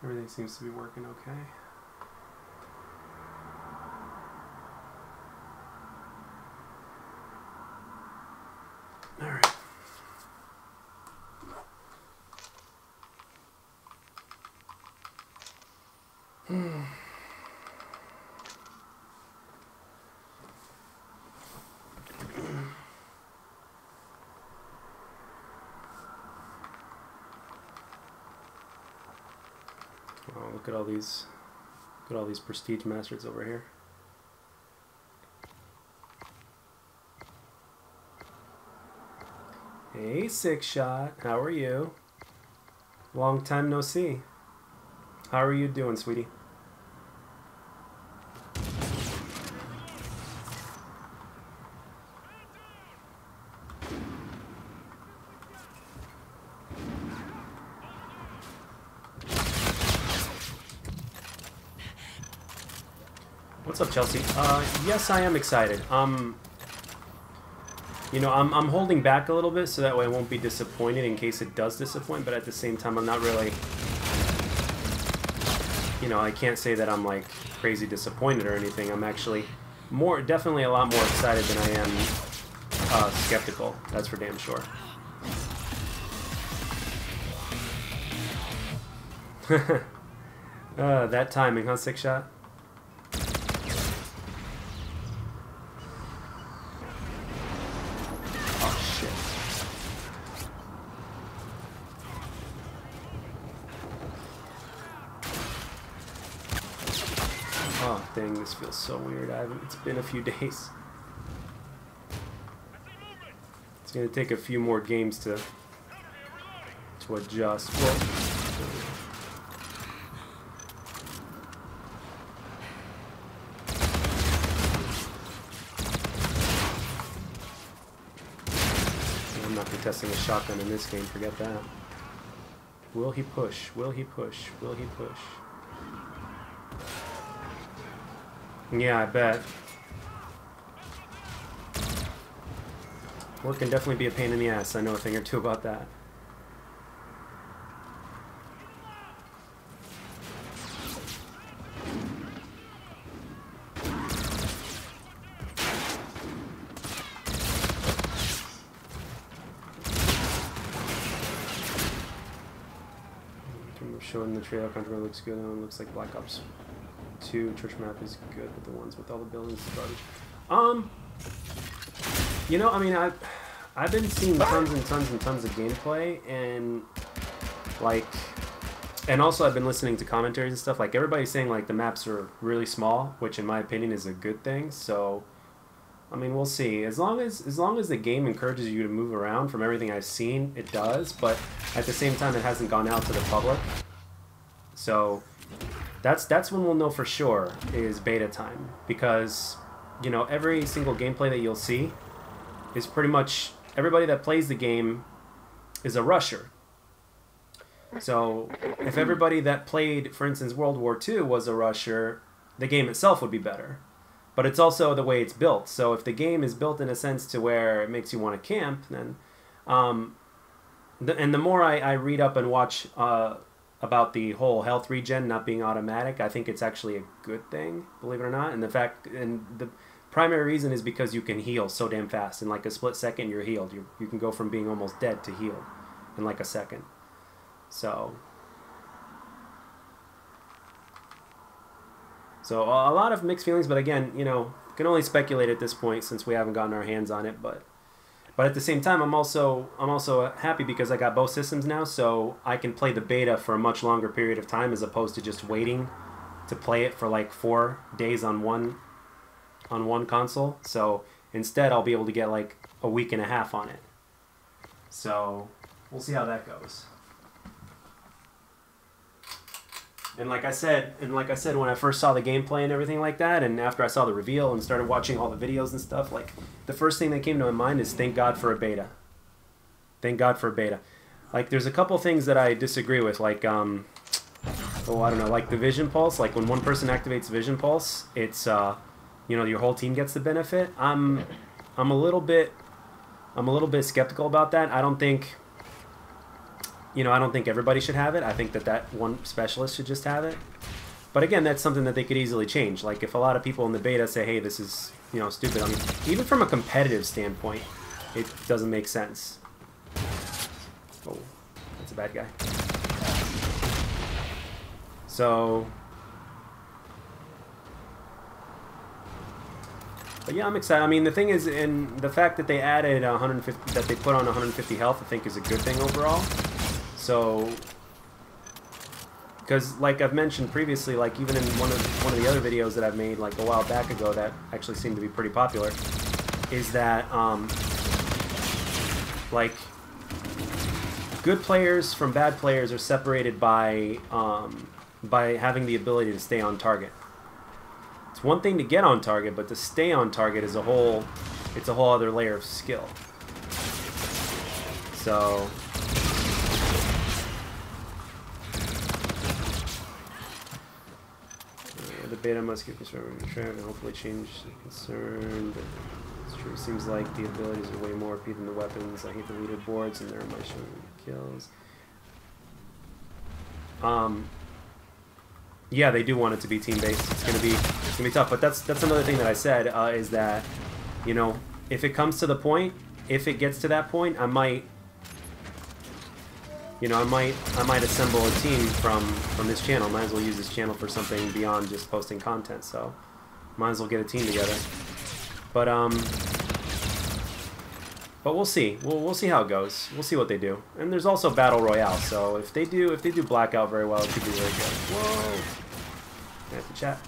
Everything seems to be working okay. All right. Oh, look at all these prestige masters over here. Hey, Six Shot, how are you? Long time no see. How are you doing, sweetie? What's up, Chelsea? Yes, I am excited. You know, I'm holding back a little bit so that way I won't be disappointed in case it does disappoint, but at the same time, I'm not really, you know, I can't say that I'm like crazy disappointed or anything. I'm actually definitely a lot more excited than I am skeptical. That's for damn sure. That timing, huh, Six Shot? Dang, this feels so weird. It's been a few days. It's gonna take a few more games to adjust. Well, I'm not contesting a shotgun in this game. Forget that. Will he push? Will he push? Will he push? Yeah, I bet. Work can definitely be a pain in the ass. I know a thing or two about that. Showing the trailer country looks good, and it looks like Black Ops 2 church map is good, but the ones with all the buildings is garbage. You know, I mean, I've been seeing tons and tons and tons of gameplay, and like, and also I've been listening to commentaries and stuff. Like, everybody's saying like the maps are really small, which in my opinion is a good thing. So, I mean, we'll see. As long as the game encourages you to move around, from everything I've seen, it does. But at the same time, it hasn't gone out to the public. So that's when we'll know for sure is beta time, because, you know, every single gameplay that you'll see is pretty much everybody that plays the game is a rusher. So if everybody that played, for instance, World War II was a rusher, the game itself would be better. But it's also the way it's built. So if the game is built in a sense to where it makes you want to camp, then and the more I read up and watch about the whole health regen not being automatic, I think it's actually a good thing, believe it or not. And the primary reason is because you can heal so damn fast. In like a split second, you're healed. You can go from being almost dead to healed in like a second. So a lot of mixed feelings, but again, you know, can only speculate at this point since we haven't gotten our hands on it. But at the same time, I'm also happy because I got both systems now, so I can play the beta for a much longer period of time as opposed to just waiting to play it for like 4 days on one console. So instead, I'll be able to get like a week and a half on it. So we'll see how that goes. And like I said, when I first saw the gameplay and everything like that, and after I saw the reveal and started watching all the videos and stuff, like, the first thing that came to my mind is thank God for a beta. Thank God for a beta. Like, there's a couple things that I disagree with, like, oh, I don't know, like the Vision Pulse. Like, when one person activates Vision Pulse, it's, you know, your whole team gets the benefit. I'm a little bit skeptical about that. I don't think you know, I don't think everybody should have it. I think that one specialist should just have it. But again, that's something that they could easily change. Like if a lot of people in the beta say, hey, this is, you know, stupid. I mean, even from a competitive standpoint, it doesn't make sense. Oh, that's a bad guy. So, but yeah, I'm excited. I mean, the thing is, in the fact that they added 150, that they put on 150 health, I think is a good thing overall. So, because like I've mentioned previously, like even in one of the other videos that I've made like a while back ago that actually seemed to be pretty popular, is that like good players from bad players are separated by having the ability to stay on target. It's one thing to get on target, but to stay on target is it's a whole other layer of skill. So the beta must get constructed and hopefully change the concern. But it's true. It seems like the abilities are way more OP than the weapons. I hate the leaderboards, and there are my showing kills. Yeah, they do want it to be team-based. It's gonna be tough. But that's another thing that I said is that, you know, if it comes to the point, if it gets to that point, I might, you know, I might assemble a team from this channel. Might as well use this channel for something beyond just posting content. So, might as well get a team together. But we'll see. We'll see how it goes. We'll see what they do. And there's also Battle Royale. So if they do Blackout very well, it could be really good. Whoa! I have to chat.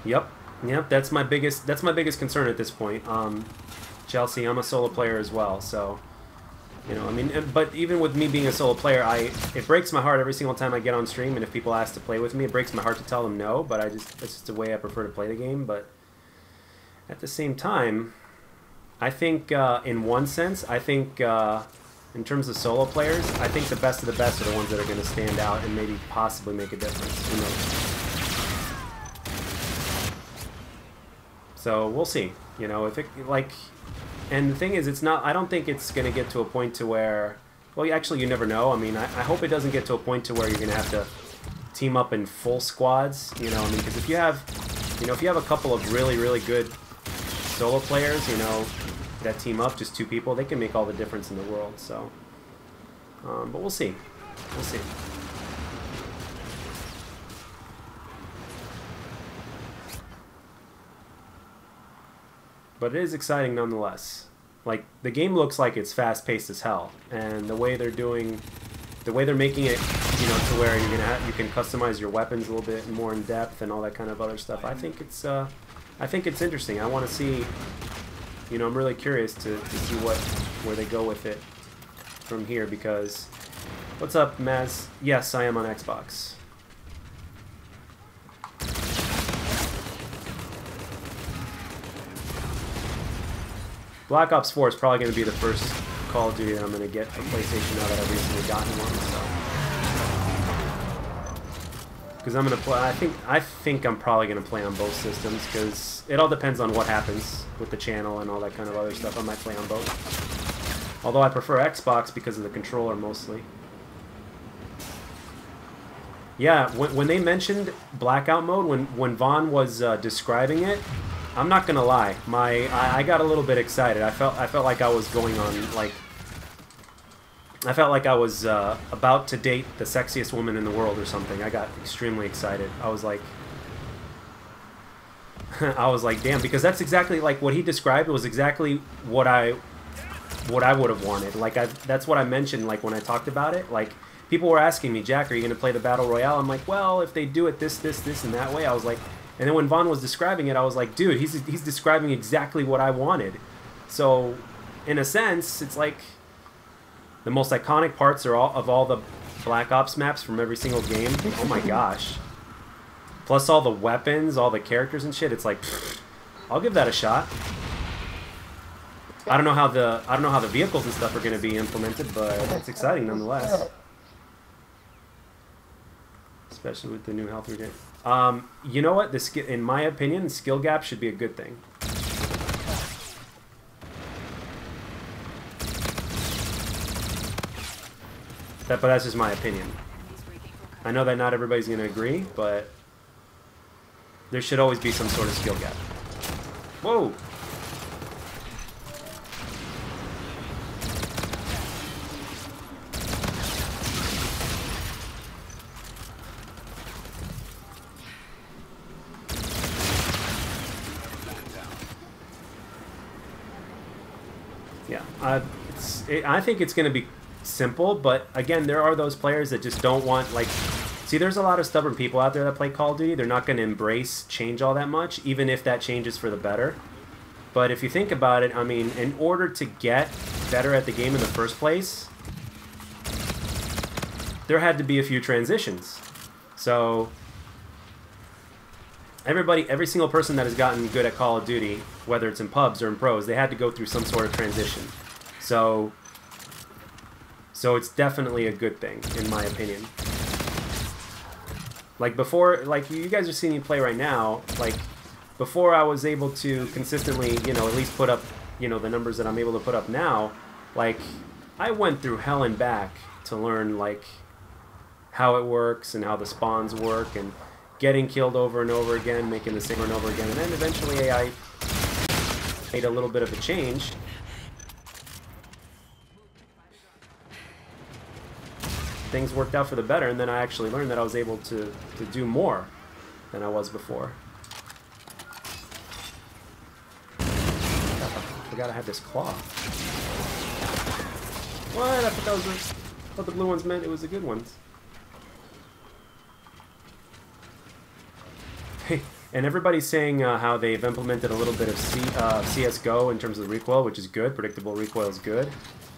Yep. That's my biggest concern at this point. Chelsea, I'm a solo player as well, so you know, I mean, but even with me being a solo player, it breaks my heart every single time I get on stream, and if people ask to play with me, it breaks my heart to tell them no. But it's just the way I prefer to play the game. But at the same time, I think in one sense, I think in terms of solo players, I think the best of the best are the ones that are going to stand out and maybe possibly make a difference. Who knows? So we'll see. You know, if it like. And the thing is, it's not. I don't think it's going to get to a point to where. Well, actually, you never know. I mean, I hope it doesn't get to a point to where you're going to have to team up in full squads. You know, I mean, because if you have a couple of really good solo players, you know, that team up, just two people, they can make all the difference in the world. So, but we'll see. We'll see. But it is exciting nonetheless. Like, the game looks like it's fast-paced as hell, and the way they're making it, you know, to where you can customize your weapons a little bit more in depth and all that kind of other stuff. I think it's interesting. I want to see, you know, I'm really curious to see where they go with it from here. Because, what's up, Maz? Yes, I am on Xbox. Black Ops 4 is probably going to be the first Call of Duty that I'm going to get for PlayStation now that I've recently gotten one. So, because I'm going to play, I think I'm probably going to play on both systems, because it all depends on what happens with the channel and all that kind of other stuff. I might play on both. Although I prefer Xbox because of the controller mostly. Yeah, when they mentioned Blackout mode, when Vaughn was describing it, I'm not gonna lie, I got a little bit excited. I felt like I was going on, like, I felt like I was about to date the sexiest woman in the world or something. I got extremely excited. I was like, damn, because that's exactly like what he described was exactly what I would have wanted. Like that's what I mentioned, like when I talked about it. Like people were asking me, Jack, are you gonna play the Battle Royale? I'm like, well, if they do it this, and that way, I was like. And then when Vaughn was describing it, I was like, dude, he's describing exactly what I wanted. So, in a sense, it's like the most iconic parts are of all the Black Ops maps from every single game. Oh my gosh. Plus all the weapons, all the characters and shit. It's like, pfft, I'll give that a shot. I don't know how the vehicles and stuff are going to be implemented, but it's exciting nonetheless. Especially with the new health regen. You know what? In my opinion, the skill gap should be a good thing. But that's just my opinion. I know that not everybody's going to agree, but there should always be some sort of skill gap. Whoa! Yeah, I think it's going to be simple, but again, there are those players that just don't want, like, see, there's a lot of stubborn people out there that play Call of Duty. They're not going to embrace change all that much, even if that change is for the better. But if you think about it, I mean, in order to get better at the game in the first place, there had to be a few transitions. So every single person that has gotten good at Call of Duty, whether it's in pubs or in pros, they had to go through some sort of transition. So it's definitely a good thing, in my opinion. Like before, like you guys are seeing me play right now, like before I was able to consistently, you know, at least put up, you know, the numbers that I'm able to put up now, like I went through hell and back to learn like how it works and how the spawns work and getting killed over and over again, making the same over and over again, and then eventually AI made a little bit of a change. Things worked out for the better, and then I actually learned that I was able to do more than I was before. I forgot I had this claw. What? I thought that was I thought the blue ones meant it was the good ones. And everybody's saying how they've implemented a little bit of CSGO in terms of the recoil, which is good. Predictable recoil is good.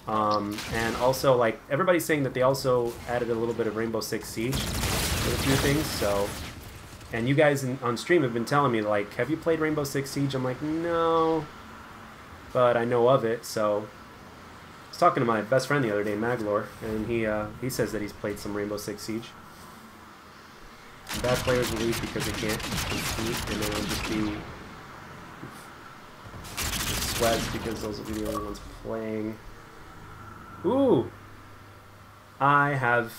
And also, like, everybody's saying that they also added a little bit of Rainbow Six Siege with a few things, so... And you guys on stream have been telling me, like, have you played Rainbow Six Siege? I'm like, no, but I know of it, so... I was talking to my best friend the other day, Maglor, and he says that he's played some Rainbow Six Siege. Bad players will leave because they can't compete, and they'll just be sweats because those will be the only ones playing. Ooh! I've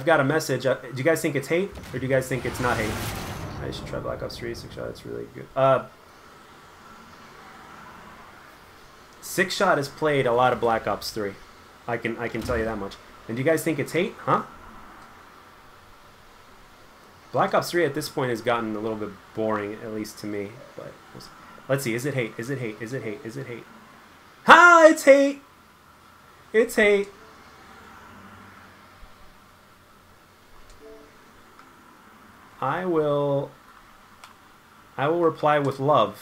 got a message. Do you guys think it's hate, or do you guys think it's not hate? I should try Black Ops 3, 6 shot, it's really good. 6 shot has played a lot of Black Ops 3. I can tell you that much. And do you guys think it's hate, huh? Black Ops 3 at this point has gotten a little bit boring, at least to me. But let's see, is it hate? Is it hate? Is it hate? Is it hate? Ha! It's hate! It's hate. I will reply with love.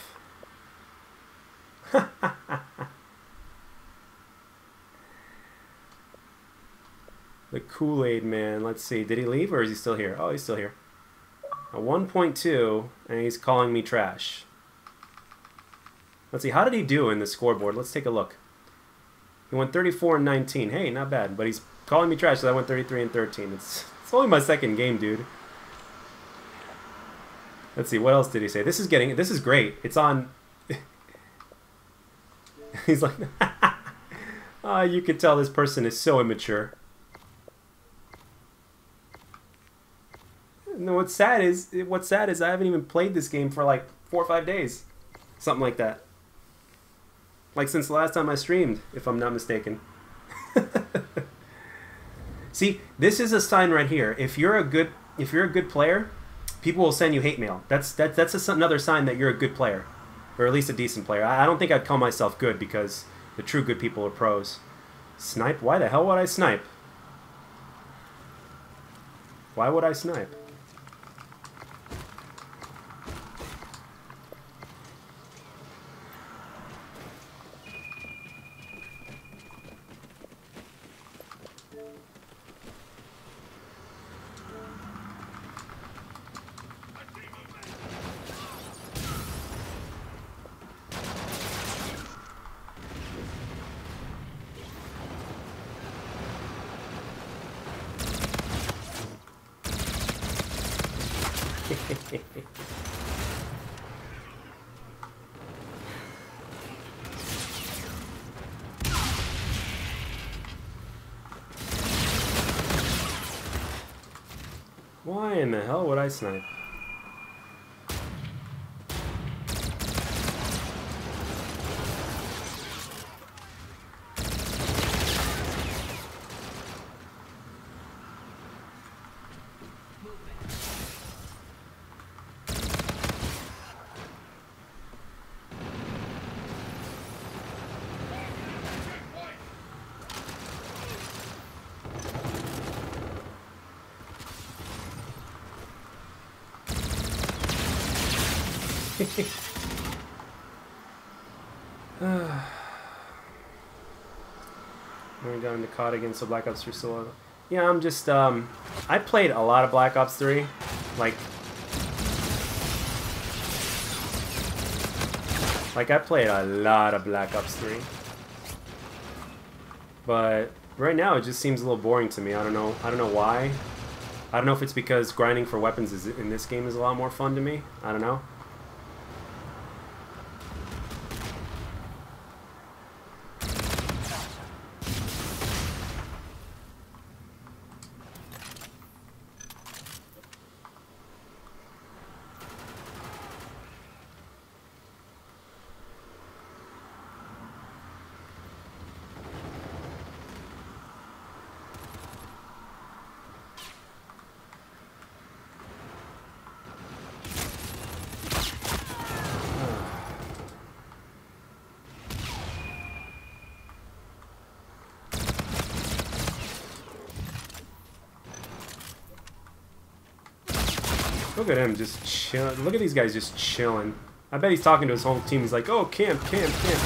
The Kool-Aid man. Let's see. Did he leave or is he still here? Oh, he's still here. A 1.2, and he's calling me trash. Let's see. How did he do in the scoreboard? Let's take a look. He went 34 and 19. Hey, not bad. But he's calling me trash, so I went 33 and 13. It's only my second game, dude. Let's see. What else did he say? This is great. It's on. He's like, you can tell this person is so immature. No, what's sad is I haven't even played this game for like 4 or 5 days, something like that. Like since the last time I streamed, if I'm not mistaken. See, this is a sign right here. If you're a good player, people will send you hate mail. That's another sign that you're a good player, or at least a decent player. I don't think I'd call myself good because the true good people are pros. Snipe? Why the hell would I snipe? Why would I snipe? Why in the hell would I snipe? We're down to COD again, so Black Ops 3 still. Yeah, I'm just I played a lot of Black Ops 3, like I played a lot of Black Ops 3, but right now it just seems a little boring to me. I don't know why. I don't know if it's because grinding for weapons in this game is a lot more fun to me. I don't know. Look at him just chilling. Look at these guys just chilling. I bet he's talking to his whole team. He's like, oh, camp, camp, camp.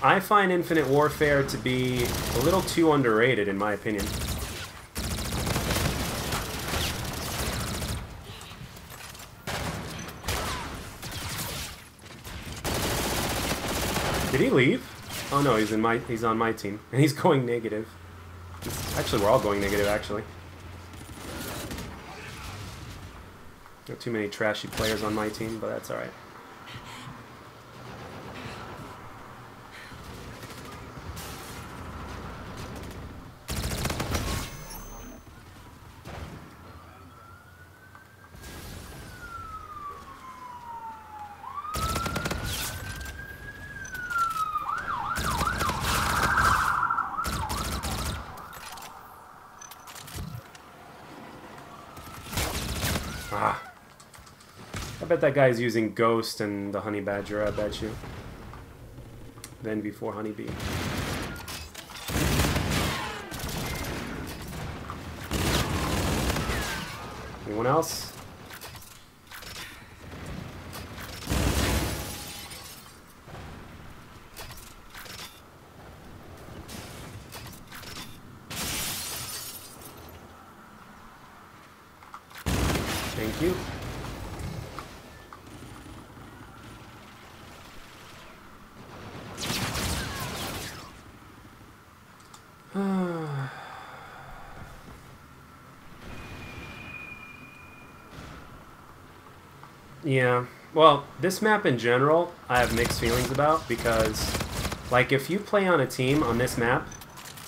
I find Infinite Warfare to be a little too underrated, in my opinion. Did he leave? Oh no, he's on my team, and he's going negative. Actually, we're all going negative. Actually, there are too many trashy players on my team, but that's all right. I bet that guy's using Ghost and the Honey Badger, I bet you. Then before Honeybee. Anyone else? Thank you. Yeah, well, this map in general, I have mixed feelings about because, like, if you play on a team on this map,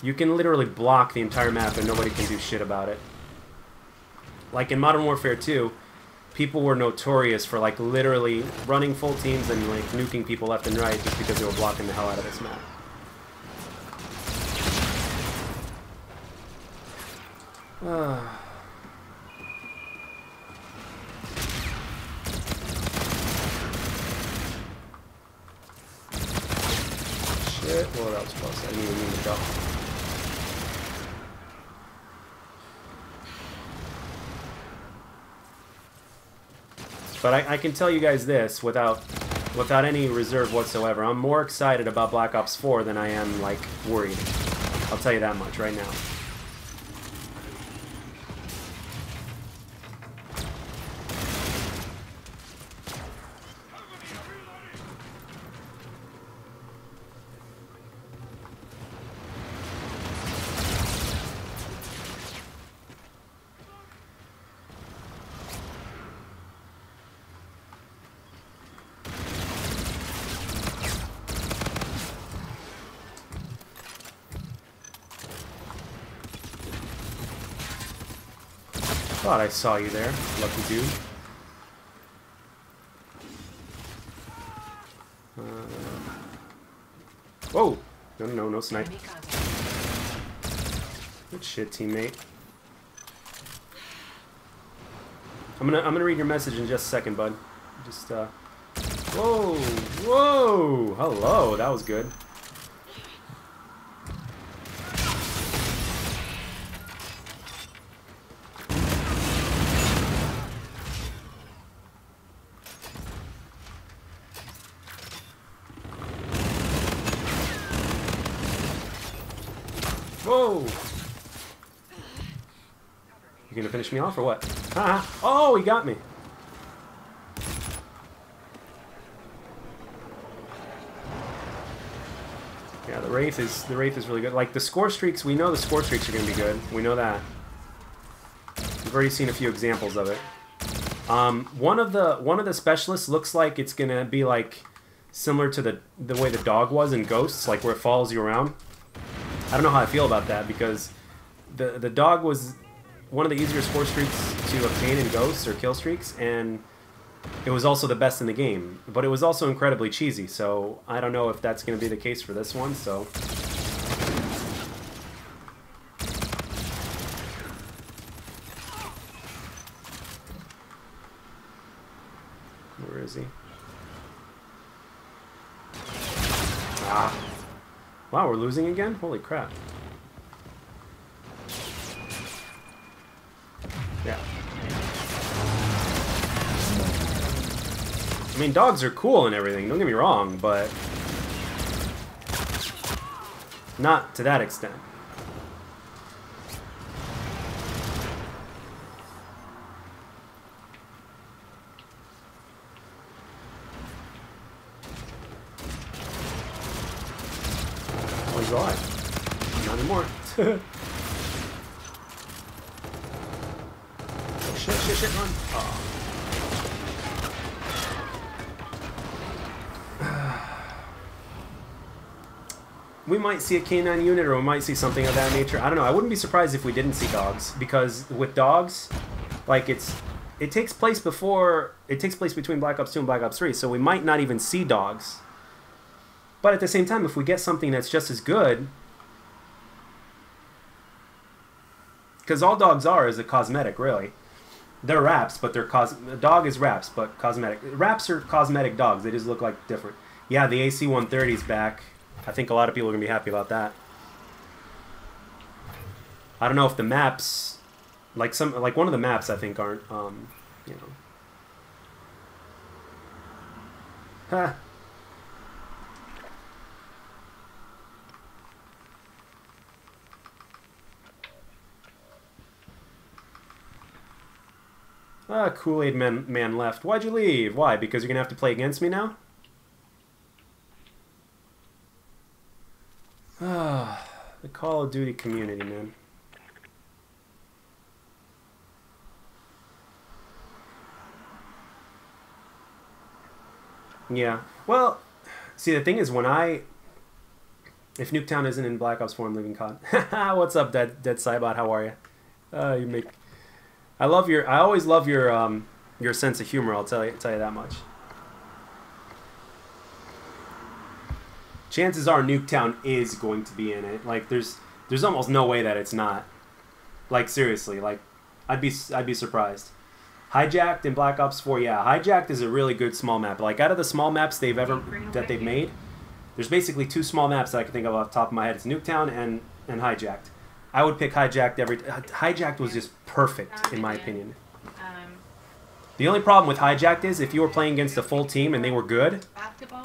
you can literally block the entire map and nobody can do shit about it. Like in Modern Warfare 2, people were notorious for, like, literally running full teams and, like, nuking people left and right just because they were blocking the hell out of this map. Shit, well, that was close. I didn't even mean to go. But I can tell you guys this without any reserve whatsoever. I'm more excited about Black Ops 4 than I am, like, worried. I'll tell you that much right now. Thought I saw you there, lucky dude. Whoa! No snipe. Good shit, teammate. I'm gonna read your message in just a second, bud. Just whoa! Hello, that was good. Whoa! You gonna finish me off or what? Haha! Oh, he got me. Yeah, the Wraith is really good. Like the score streaks, we know the score streaks are gonna be good. We know that. We've already seen a few examples of it. One of the specialists looks like it's gonna be like similar to the way the dog was in Ghosts, like where it follows you around. I don't know how I feel about that because the dog was one of the easier score streaks to obtain in Ghosts or kill streaks, and it was also the best in the game. But it was also incredibly cheesy, so I don't know if that's going to be the case for this one. So where is he? Ah. Wow, we're losing again? Holy crap. Yeah. I mean, dogs are cool and everything, don't get me wrong, but not to that extent. He's alive. Not anymore. Shit, run. Oh. We might see a canine unit, or we might see something of that nature. I don't know. I wouldn't be surprised if we didn't see dogs, because with dogs, like it takes place between Black Ops 2 and Black Ops 3, so we might not even see dogs. But at the same time, if we get something that's just as good, because all dogs are is a cosmetic, really. They're wraps, but they're a dog is wraps, but cosmetic. Wraps are cosmetic dogs. They just look like different. Yeah, the AC-130 is back. I think a lot of people are gonna be happy about that. I don't know if the maps, like one of the maps, I think aren't, you know. Ha. Ah, Kool-Aid man left. Why'd you leave? Why? Because you're gonna have to play against me now? Ah, the Call of Duty community, man. Yeah. Well, see, the thing is, if Nuketown isn't in Black Ops 4, I'm leaving COD. What's up, Dead Cybot? How are you? I always love your sense of humor. I'll tell you that much. Chances are Nuketown is going to be in it. Like there's almost no way that it's not. Like seriously, like I'd be surprised. Hijacked in Black Ops 4, yeah. Hijacked is a really good small map. Like out of the small maps they've made, there's basically two small maps that I can think of off the top of my head. It's Nuketown and Hijacked. I would pick Hijacked Hijacked was just perfect in my opinion. The only problem with Hijacked is if you were playing against a full team and they were good,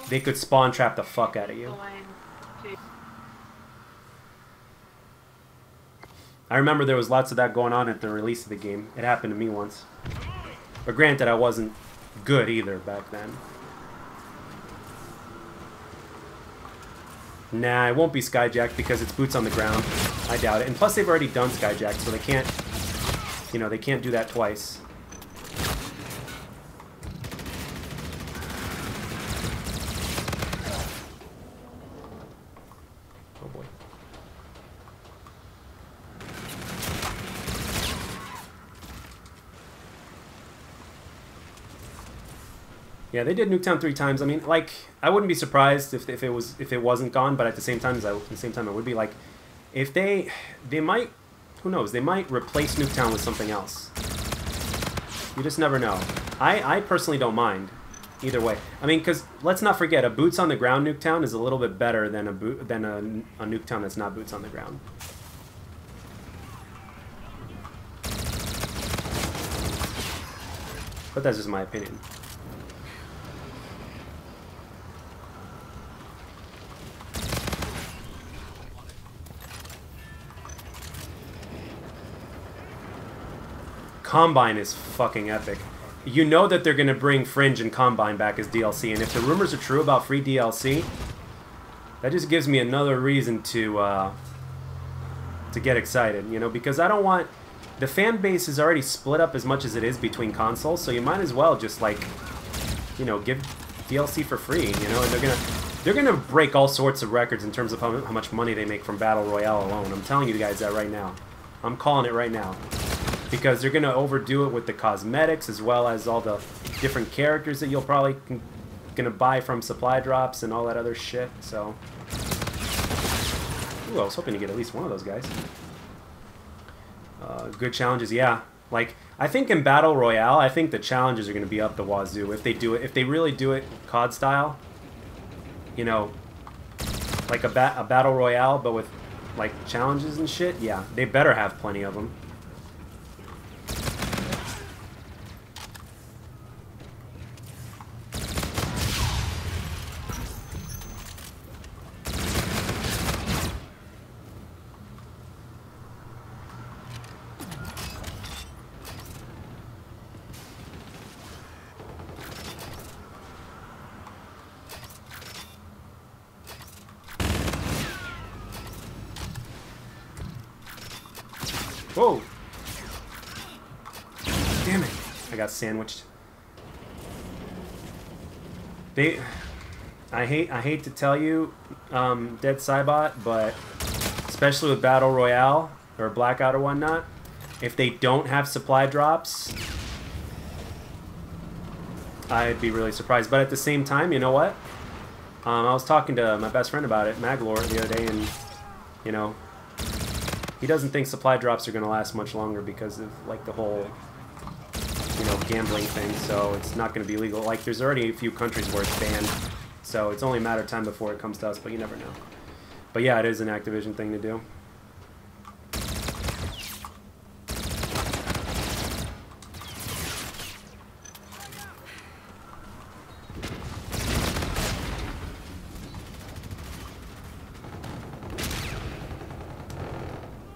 they could spawn trap the fuck out of you. I remember there was lots of that going on at the release of the game. It happened to me once. But granted, I wasn't good either back then. Nah, it won't be Skyjacked because it's boots on the ground. I doubt it. And plus they've already done Skyjacked, so they can't, you know, they can't do that twice. Oh boy. Yeah, they did Nuketown 3 times. I mean, like, I wouldn't be surprised if it wasn't gone, but at the same time, I would be like, if they might, who knows? They might replace Nuketown with something else. You just never know. I personally don't mind either way. I mean, because let's not forget, a boots on the ground Nuketown is a little bit better than a Nuketown that's not boots on the ground. But that's just my opinion. Combine is fucking epic. You know that they're going to bring Fringe and Combine back as DLC, and if the rumors are true about free DLC, that just gives me another reason to get excited, you know, because I don't want... The fan base is already split up as much as it is between consoles, so you might as well just, like, you know, give DLC for free, you know, and they're gonna break all sorts of records in terms of how much money they make from Battle Royale alone. I'm telling you guys that right now. I'm calling it right now. Because they're gonna overdo it with the cosmetics as well as all the different characters that you'll probably gonna buy from supply drops and all that other shit, so... Ooh, I was hoping to get at least one of those guys. Good challenges, yeah. Like, I think in Battle Royale, I think the challenges are going to be up the wazoo. If they do it, if they really do it COD style, you know, like a Battle Royale, but with, like, challenges and shit, yeah. They better have plenty of them. Whoa! Damn it! I got sandwiched. I hate to tell you, Dead Cybot, but especially with Battle Royale or Blackout or whatnot, if they don't have supply drops, I'd be really surprised. But at the same time, you know what? I was talking to my best friend about it, Maglore, the other day, and you know, he doesn't think supply drops are going to last much longer because of, like, the whole, you know, gambling thing, so it's not going to be legal. Like, there's already a few countries where it's banned, so it's only a matter of time before it comes to us, but you never know. But yeah, it is an Activision thing to do.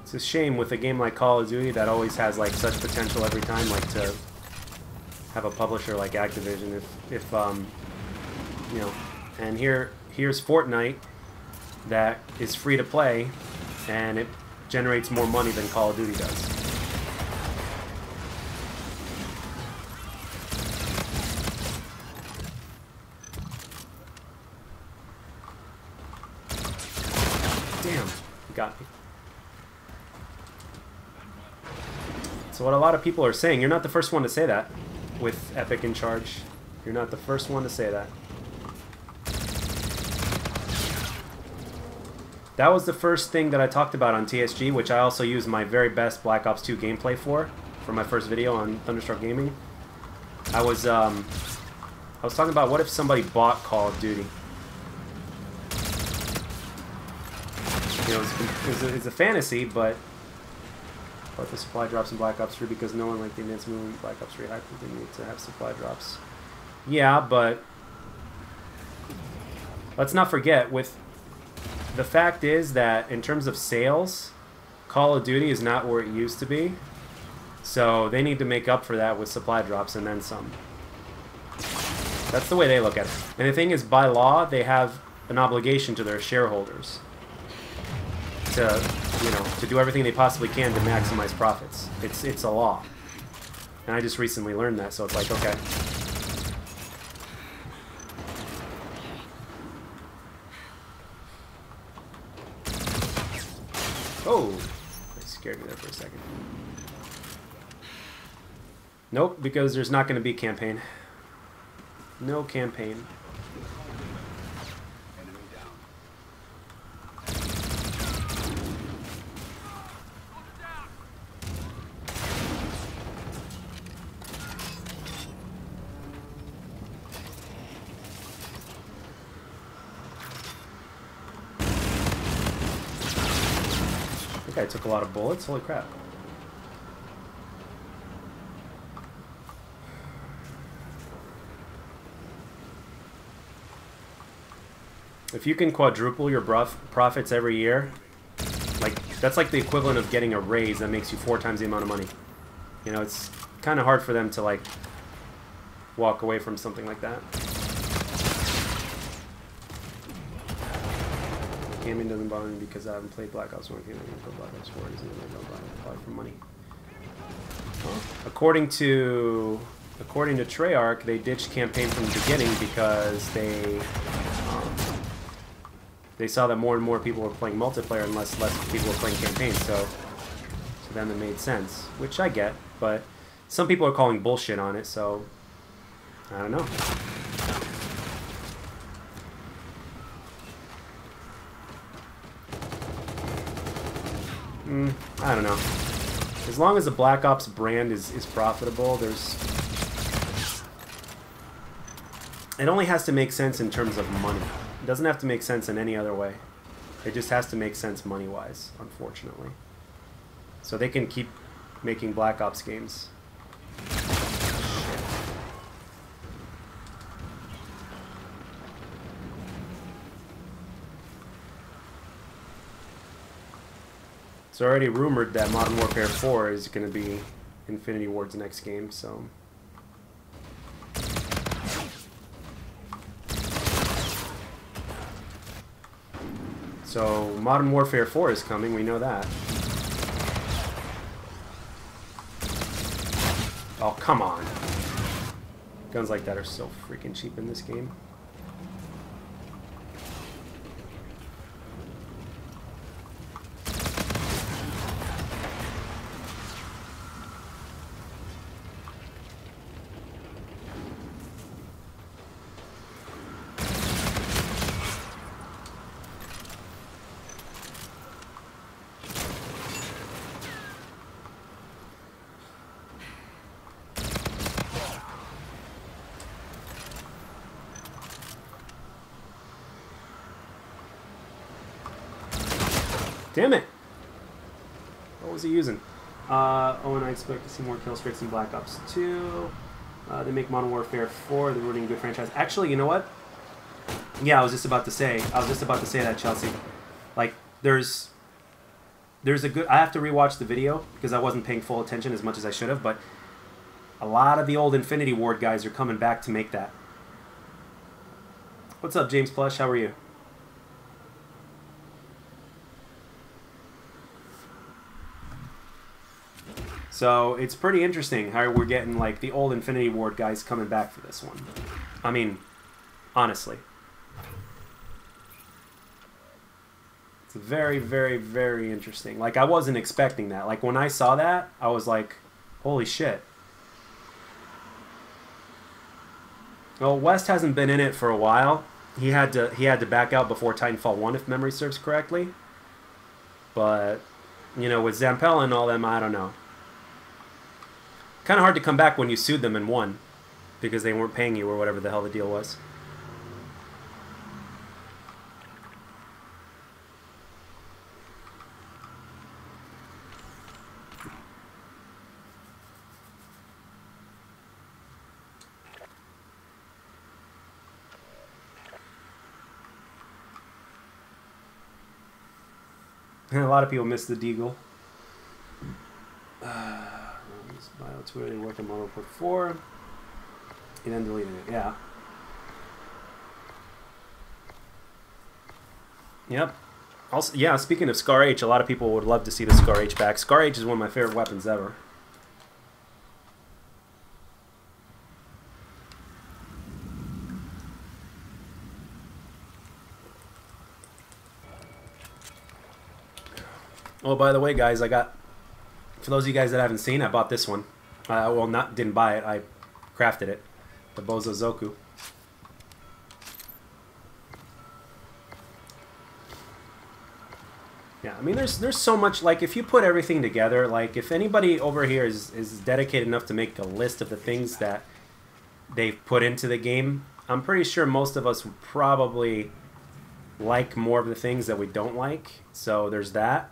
It's a shame with a game like Call of Duty that always has, like, such potential every time, like, to have a publisher like Activision. If you know, and here's Fortnite that is free to play, and it generates more money than Call of Duty does. Damn, you got me. So what a lot of people are saying, you're not the first one to say that with Epic in charge. You're not the first one to say that. That was the first thing that I talked about on TSG, which I also used my very best Black Ops 2 gameplay for my first video on Thunderstruck Gaming. I was talking about what if somebody bought Call of Duty. You know, it's a fantasy, but the supply drops in Black Ops 3 because no one liked the advanced movie Black Ops 3 hype. They need to have supply drops. Yeah, but let's not forget, with the fact is that in terms of sales, Call of Duty is not where it used to be. So they need to make up for that with supply drops and then some. That's the way they look at it. And the thing is, by law, they have an obligation to their shareholders to, you know, to do everything they possibly can to maximize profits. It's a law. And I just recently learned that, so it's like, okay. Oh, that scared me there for a second. Nope, because there's not going to be a campaign. No campaign. I took a lot of bullets. Holy crap. If you can quadruple your profits every year, like that's like the equivalent of getting a raise that makes you 4 times the amount of money. You know, it's kind of hard for them to like walk away from something like that. Gaming doesn't bother me because I haven't played Black Ops 1 game. I'm going to play Black Ops 4. It doesn't buy for money. Well, according to Treyarch, they ditched campaign from the beginning because they saw that more and more people were playing multiplayer and less people were playing campaign. So to them it made sense, which I get. But some people are calling bullshit on it. So I don't know. I don't know. As long as the Black Ops brand is profitable, it only has to make sense in terms of money. It doesn't have to make sense in any other way. It just has to make sense money-wise, unfortunately. So they can keep making Black Ops games. It's already rumored that Modern Warfare 4 is going to be Infinity Ward's next game, so... So, Modern Warfare 4 is coming, we know that. Oh, come on. Guns like that are so freaking cheap in this game. Damn it! What was he using? Oh, and I expect to see more kill streaks in Black Ops 2. They make Modern Warfare 4. They're running a good franchise. Actually, you know what? Yeah, I was just about to say that, Chelsea. Like, there's a good... I have to rewatch the video because I wasn't paying full attention as much as I should have, but a lot of the old Infinity Ward guys are coming back to make that. What's up, James Plush? How are you? So it's pretty interesting how we're getting like the old Infinity Ward guys coming back for this one. I mean, honestly. It's very, very, very interesting. Like, I wasn't expecting that. Like, when I saw that, I was like, holy shit. Well, West hasn't been in it for a while. He had to back out before Titanfall 1, if memory serves correctly. But, you know, with Zampella and all them, I don't know. Kind of hard to come back when you sued them and won because they weren't paying you or whatever the hell the deal was. A lot of people miss the Deagle. Bio Twitter, they worked on Modern Warfare 4 and then deleted it. Yeah. Yep. Also, yeah, speaking of Scar H, a lot of people would love to see the Scar H back. Scar H is one of my favorite weapons ever. Oh, by the way, guys, for those of you guys that haven't seen, I bought this one. Well, didn't buy it. I crafted it. The Bozo Zoku. Yeah, I mean, there's so much, like, if you put everything together, like, if anybody over here is dedicated enough to make a list of the things that they've put into the game, I'm pretty sure most of us would probably like more of the things that we don't like. So there's that.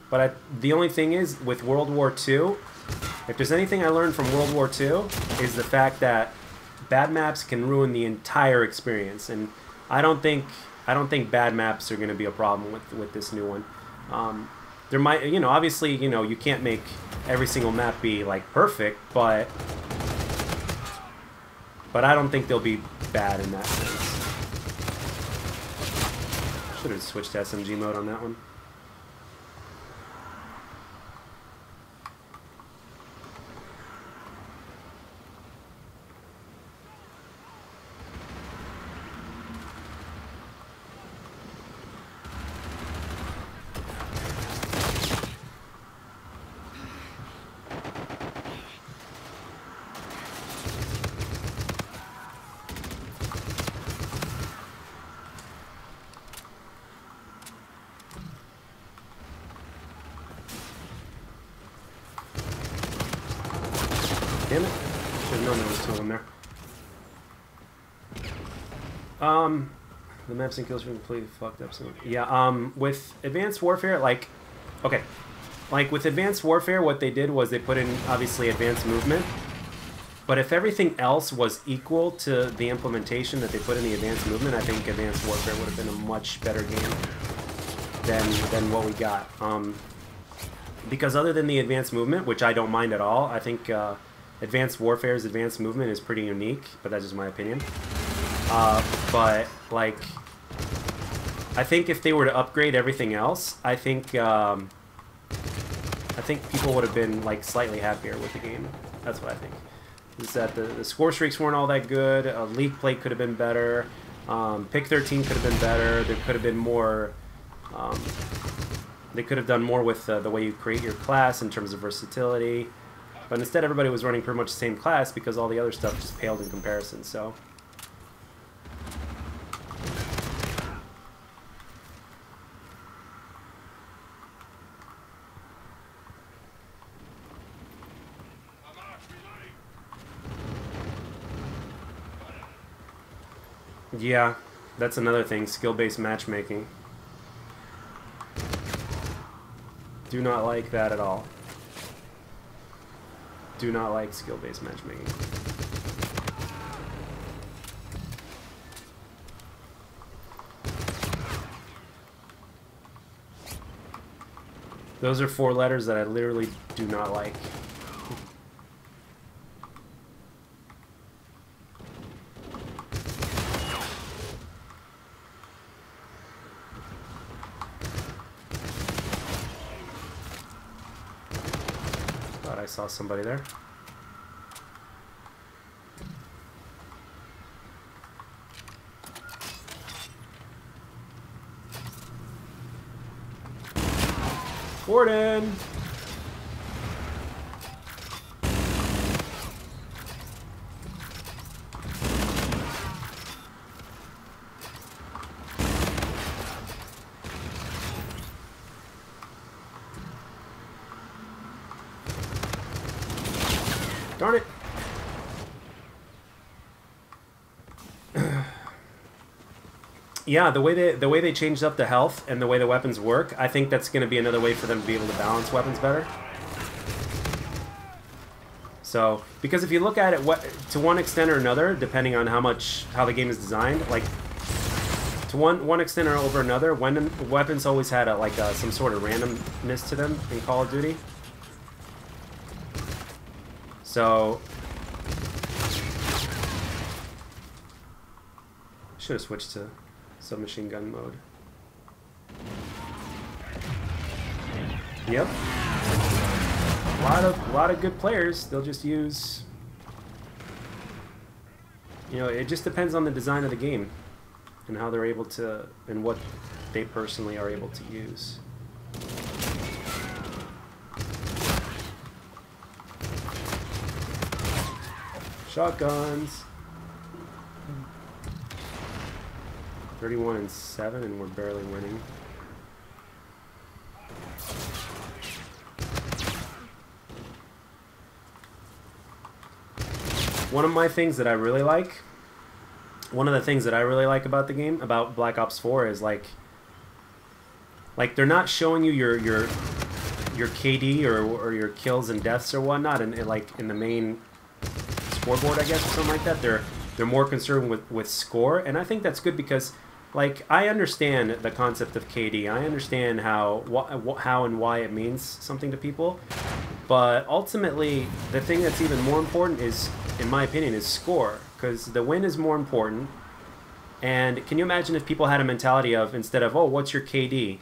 But the only thing is, with World War II, if there's anything I learned from World War II, is the fact that bad maps can ruin the entire experience, and I don't think bad maps are going to be a problem with this new one. There might, you know, obviously, you know, you can't make every single map be like perfect, but I don't think they'll be bad in that sense. Should have switched to SMG mode on that one. Damn it. Should have known there was two of them there. The maps and kills were completely fucked up. So yeah, with Advanced Warfare, like, okay. Like, with Advanced Warfare, what they did was they put in, obviously, advanced movement. But if everything else was equal to the implementation that they put in the advanced movement, I think Advanced Warfare would have been a much better game than what we got. Because other than the advanced movement, which I don't mind at all, I think Advanced Warfare's advanced movement is pretty unique, but that's just my opinion. But, like, I think if they were to upgrade everything else, I think people would have been, like, slightly happier with the game. That's what I think. Is that the score streaks weren't all that good, league play could have been better, pick 13 could have been better, there could have been more, they could have done more with the way you create your class in terms of versatility. But instead, everybody was running pretty much the same class because all the other stuff just paled in comparison, so. Yeah, that's another thing, skill-based matchmaking. Do not like that at all. Do not like skill-based matchmaking. Those are 4 letters that I literally do not like. Thought I saw somebody there. Gordon! Darn it! Yeah, the way they changed up the health and the way the weapons work, I think that's going to be another way for them to be able to balance weapons better. So, because if you look at it, to one extent or another, depending on how the game is designed, like to one extent or over another, when weapons always had some sort of randomness to them in Call of Duty. So, should have switched to submachine gun mode. Yep. A lot of good players. They'll just use, you know, it just depends on the design of the game and how they're able to, and what they personally are able to use. shotguns. 31-7, and we're barely winning. One of my things that I really like, one of the things that I really like about the game, about Black Ops 4, is like they're not showing you your KD or your kills and deaths or whatnot, and like in the main scoreboard, I guess, or something like that. They're more concerned with score, and I think that's good because, like, I understand the concept of KD. I understand how and why it means something to people, but ultimately, the thing that's even more important is, in my opinion, is score, because the win is more important. And can you imagine if people had a mentality of, instead of, oh, what's your KD,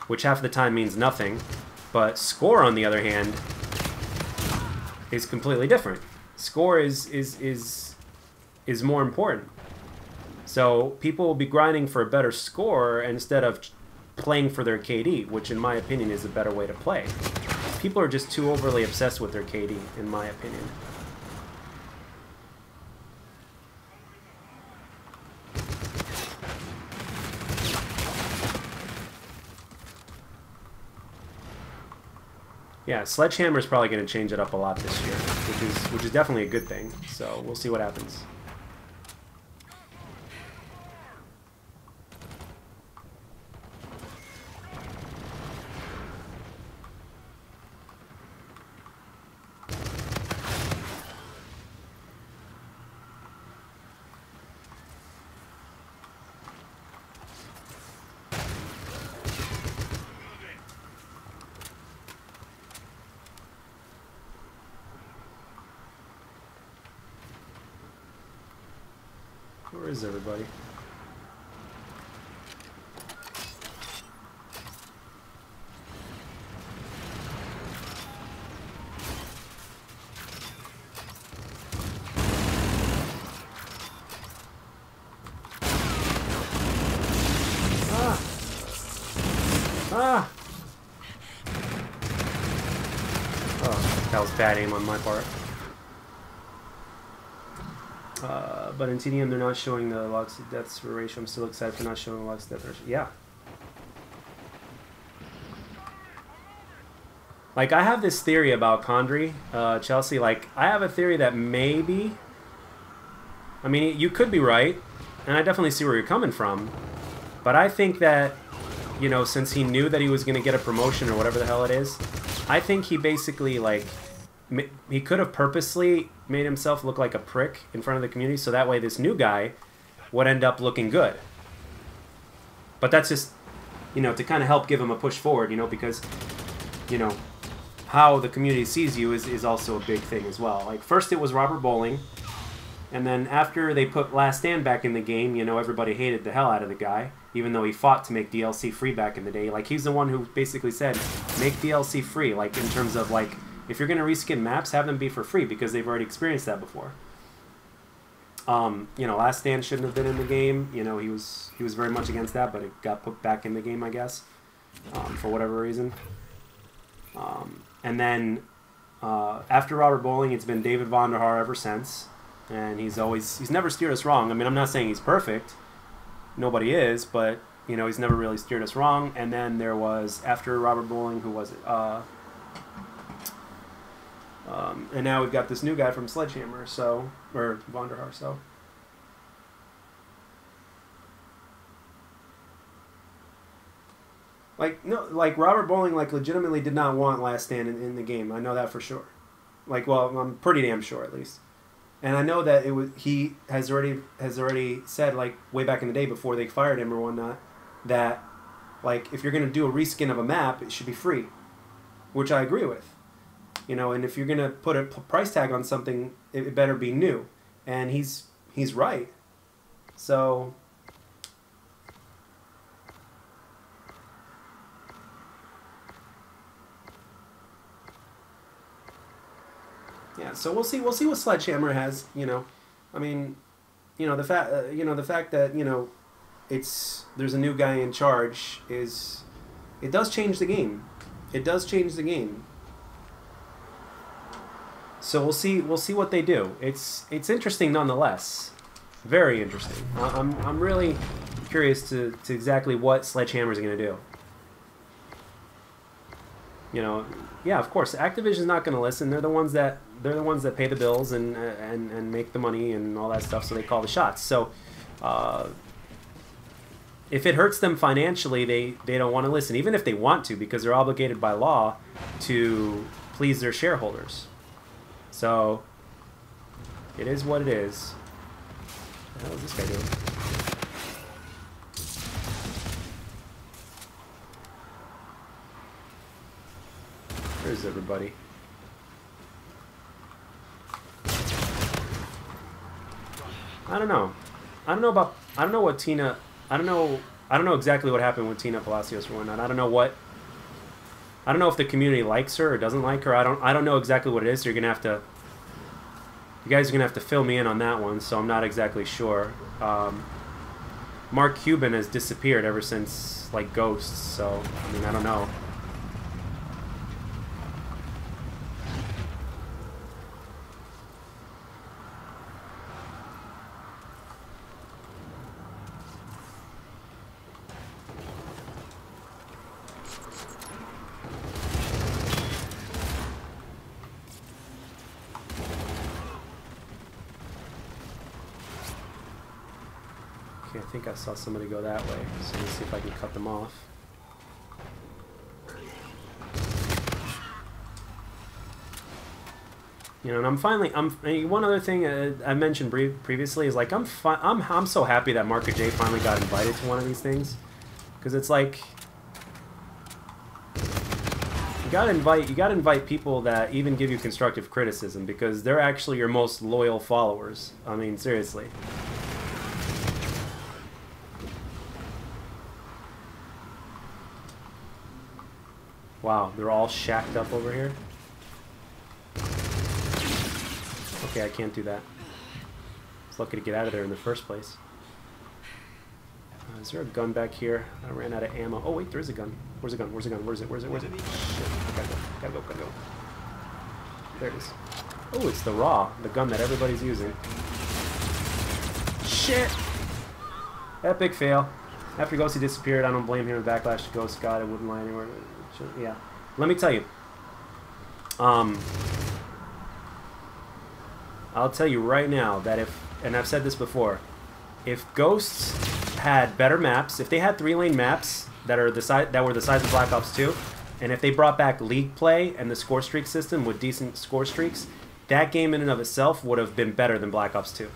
which half the time means nothing, but score, on the other hand, is completely different. Score is more important. So people will be grinding for a better score instead of playing for their KD, which in my opinion is a better way to play. People are just too overly obsessed with their KD, in my opinion. Yeah, Sledgehammer is probably going to change it up a lot this year, which is definitely a good thing. So we'll see what happens. Where is everybody? Ah! Ah! Oh, that was bad aim on my part. But in TDM, they're not showing the lots of deaths ratio. I'm still excited for not showing the lots of death ratio. Yeah. Like, I have this theory about Condry, Chelsea. Like, I have a theory that maybe... I mean, you could be right, and I definitely see where you're coming from. But I think that, you know, since he knew that he was going to get a promotion or whatever the hell it is, I think he basically, like... He could have purposely made himself look like a prick in front of the community, so that way this new guy would end up looking good. But that's just, you know, to kind of help give him a push forward, you know, because, you know, how the community sees you is also a big thing as well. Like, first it was Robert Bowling, and then after they put Last Stand back in the game, you know, everybody hated the hell out of the guy, even though he fought to make DLC free back in the day. Like, he's the one who basically said, make DLC free, like, in terms of, like, if you're going to reskin maps, have them be for free, because they've already experienced that before. You know, Last Stand shouldn't have been in the game. You know, he was very much against that, but it got put back in the game, I guess, for whatever reason. And then after Robert Bowling, it's been David Vonderhaar ever since, and he's never steered us wrong. I mean, I'm not saying he's perfect. Nobody is, but, you know, he's never really steered us wrong. And then there was, after Robert Bowling, who was it? And now we've got this new guy from Sledgehammer, so, or Vonderhaar, so. Like, no, like, Robert Bowling, like, legitimately did not want Last Stand in the game. I know that for sure. Like, well, I'm pretty damn sure, at least. And I know that he has already said, like, way back in the day before they fired him or whatnot, that, like, if you're going to do a reskin of a map, it should be free. Which I agree with. You know, and if you're going to put a price tag on something, it better be new. And he's right. So... yeah, so we'll see what Sledgehammer has, you know. I mean, you know, the fact that, you know, there's a new guy in charge it does change the game. It does change the game. So we'll see what they do. It's interesting nonetheless. Very interesting. I'm really curious to exactly what Sledgehammer's going to do. You know, yeah, of course, Activision's not going to listen. They're the ones that pay the bills and make the money and all that stuff. So they call the shots. So if it hurts them financially, they don't want to listen, even if they want to, because they're obligated by law to please their shareholders. So it is what it is. What the hell is this guy doing? Where's everybody? I don't know. I don't know what Tina. I don't know exactly what happened with Tina Palacios or whatnot. I don't know if the community likes her or doesn't like her. I don't know exactly what it is. So you guys are gonna have to fill me in on that one. So I'm not exactly sure. Mark Cuban has disappeared ever since like Ghosts. So I mean I don't know. Okay, I think I saw somebody go that way, so let's see if I can cut them off. You know, and one other thing I mentioned previously is like I'm so happy that Marco J finally got invited to one of these things, because it's like you gotta invite people that even give you constructive criticism, because they're actually your most loyal followers. I mean, seriously. Wow, they're all shacked up over here. Okay, I can't do that. I was lucky to get out of there in the first place. Is there a gun back here? I ran out of ammo. Oh wait, there is a gun. Where's the gun? Where's the gun? Where's it? Where's it? Where's it? Shit, I gotta go. There it is. Oh, it's the Raw, the gun that everybody's using. Shit! Epic fail. After Ghosty disappeared, I don't blame him. Backlash to Ghost God, it wouldn't lie anywhere. Yeah. Let me tell you. I'll tell you right now that and I've said this before, if Ghosts had better maps, if they had 3-lane maps that were the size of Black Ops 2, and if they brought back league play and the score streak system with decent score streaks, that game in and of itself would have been better than Black Ops 2.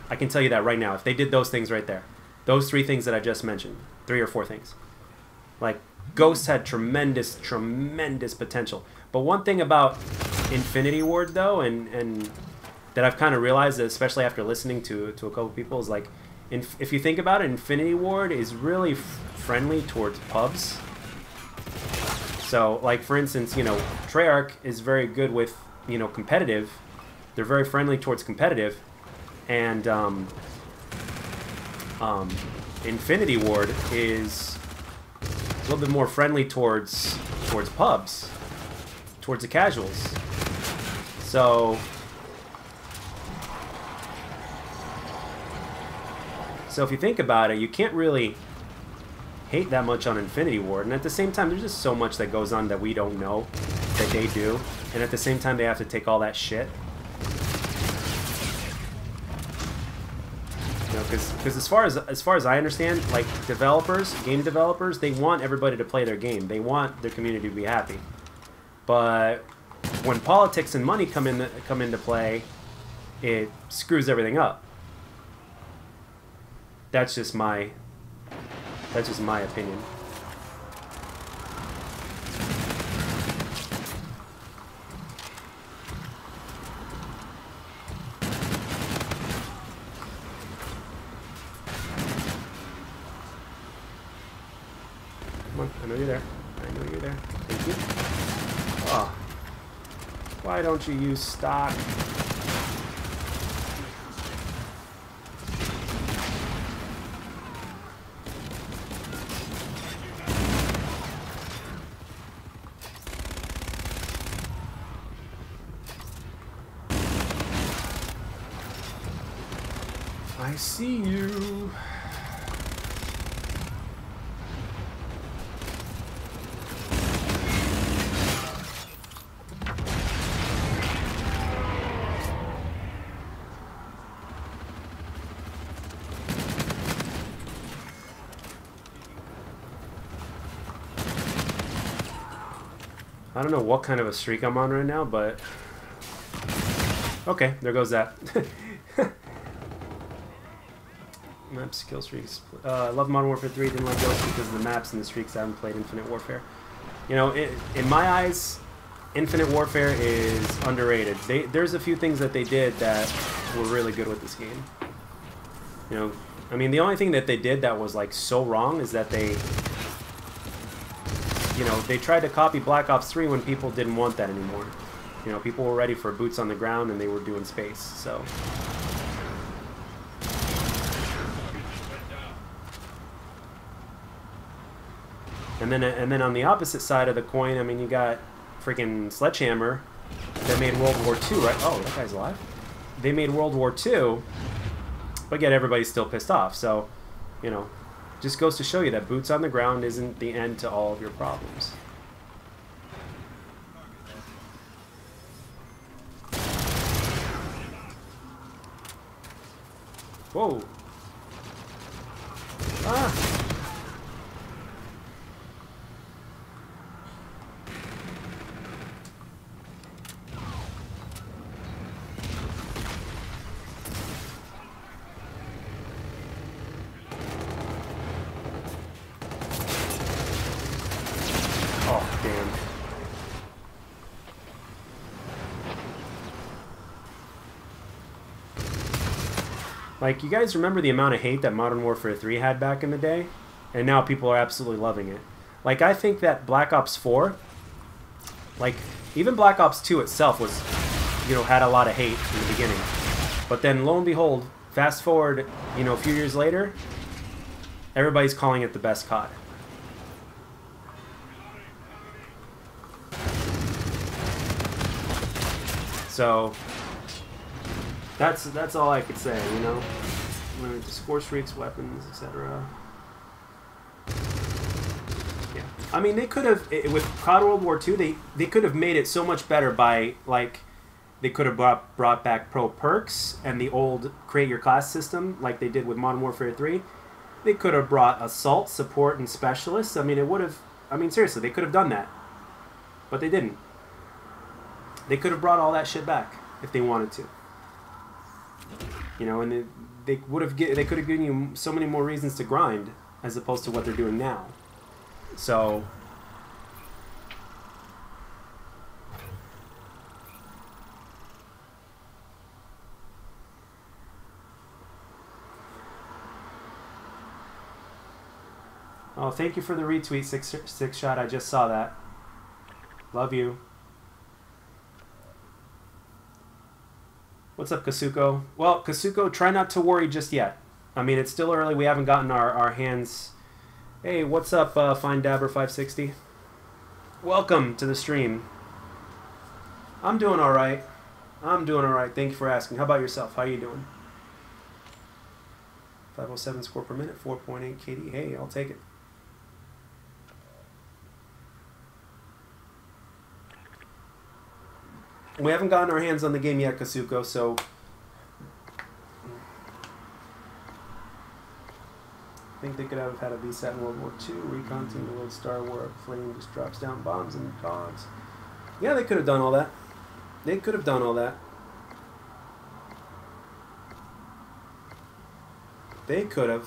I can tell you that right now. If they did those things right there, those 3 things that I just mentioned, 3 or 4 things, like Ghosts had tremendous potential. But one thing about Infinity Ward though, and that I've kind of realized, especially after listening to a couple people, is like, if you think about it, Infinity Ward is really friendly towards pubs. So, like for instance, you know, Treyarch is very good with, you know, competitive. They're very friendly towards competitive, and Infinity Ward is a little bit more friendly towards pubs, towards the casuals. So if you think about it, you can't really hate that much on Infinity Ward, and at the same time, there's just so much that goes on that we don't know that they do, and at the same time, they have to take all that shit. Because as far as I understand, like game developers, they want everybody to play their game. They want their community to be happy. But when politics and money come into play, it screws everything up. That's just my opinion. Come on, I know you're there. I know you're there. Thank you. Oh. Why don't you use stock? I see you. I don't know what kind of a streak I'm on right now, but... Okay, there goes that. Maps, kill streaks. I love Modern Warfare 3, didn't like Ghost because of the maps and the streaks. I haven't played Infinite Warfare. You know, in my eyes, Infinite Warfare is underrated. There's a few things that they did that were really good with this game. You know, I mean, the only thing that they did that was, like, so wrong is that they... You know, they tried to copy Black Ops 3 when people didn't want that anymore. You know, people were ready for boots on the ground and they were doing space, so... And then on the opposite side of the coin, I mean, you got freaking Sledgehammer that made World War II, right? Oh, that guy's alive? They made World War II, but yet everybody's still pissed off, so, you know... Just goes to show you that boots on the ground isn't the end to all of your problems. Whoa. Ah! Like, you guys remember the amount of hate that Modern Warfare 3 had back in the day? And now people are absolutely loving it. Like, I think that Black Ops 4, like, even Black Ops 2 itself was, you know, had a lot of hate in the beginning. But then, lo and behold, fast forward, you know, a few years later, everybody's calling it the best COD. So... That's all I could say, you know. Limited to score streaks, weapons, etc. Yeah, I mean, they could have with COD World War II. They could have made it so much better by, like, they could have brought back pro perks and the old create your class system like they did with Modern Warfare 3. They could have brought assault, support, and specialists. I mean, it would have. I mean, seriously, they could have done that, but they didn't. They could have brought all that shit back if they wanted to. You know, and they could have given you so many more reasons to grind as opposed to what they're doing now. So, oh, thank you for the retweet, six shot. I just saw that. Love you. What's up, Kasuko? Well, Kasuko, try not to worry just yet. I mean, it's still early. We haven't gotten our hands... Hey, what's up, Fine Dabber 560? Welcome to the stream. I'm doing all right. I'm doing all right. Thank you for asking. How about yourself? How you doing? 507 score per minute, 4.8 KD. Hey, I'll take it. We haven't gotten our hands on the game yet, Kasuko, so... I think they could have had a VSAT in World War II, recon team, the World Star where a plane just drops down bombs and dogs. Yeah, they could have done all that. They could have done all that. They could have.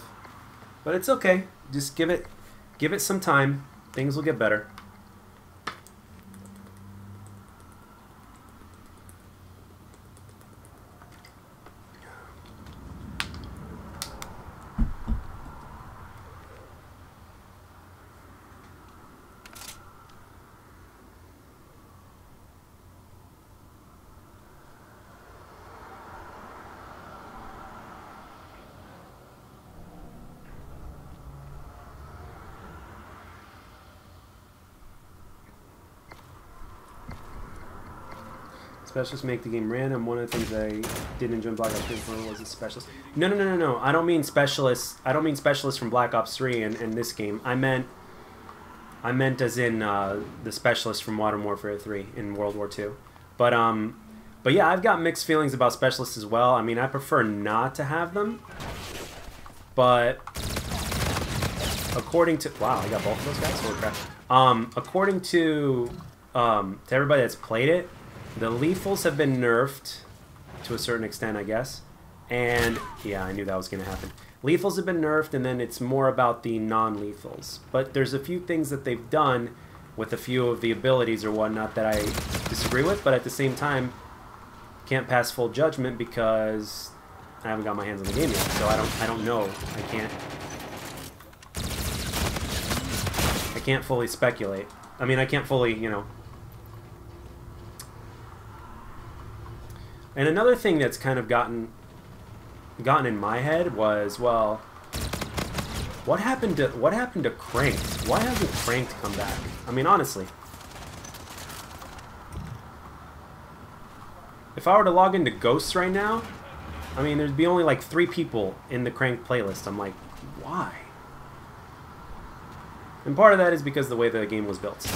But it's okay. Just give it some time. Things will get better. Specialists make the game random. One of the things I didn't enjoy in Black Ops 3 was a specialist. No. I don't mean specialists. I don't mean specialists from Black Ops 3 and this game. I meant as in the specialists from Modern Warfare 3 in World War II. But yeah, I've got mixed feelings about specialists as well. I mean, I prefer not to have them. But according to... Wow, I got both of those guys? Holy crap. According to everybody that's played it, the lethals have been nerfed to a certain extent, I guess. And, yeah, I knew that was going to happen. Lethals have been nerfed, and then it's more about the non-lethals. But there's a few things that they've done with a few of the abilities or whatnot that I disagree with, but at the same time, can't pass full judgment because I haven't got my hands on the game yet, so I don't know. I can't fully speculate. I mean, I can't fully, you know. And another thing that's kind of gotten in my head was, well, what happened to Cranked? Why hasn't Cranked come back? I mean, honestly. If I were to log into Ghosts right now, I mean, there'd be only like 3 people in the Cranked playlist. I'm like, why? And part of that is because of the way the game was built.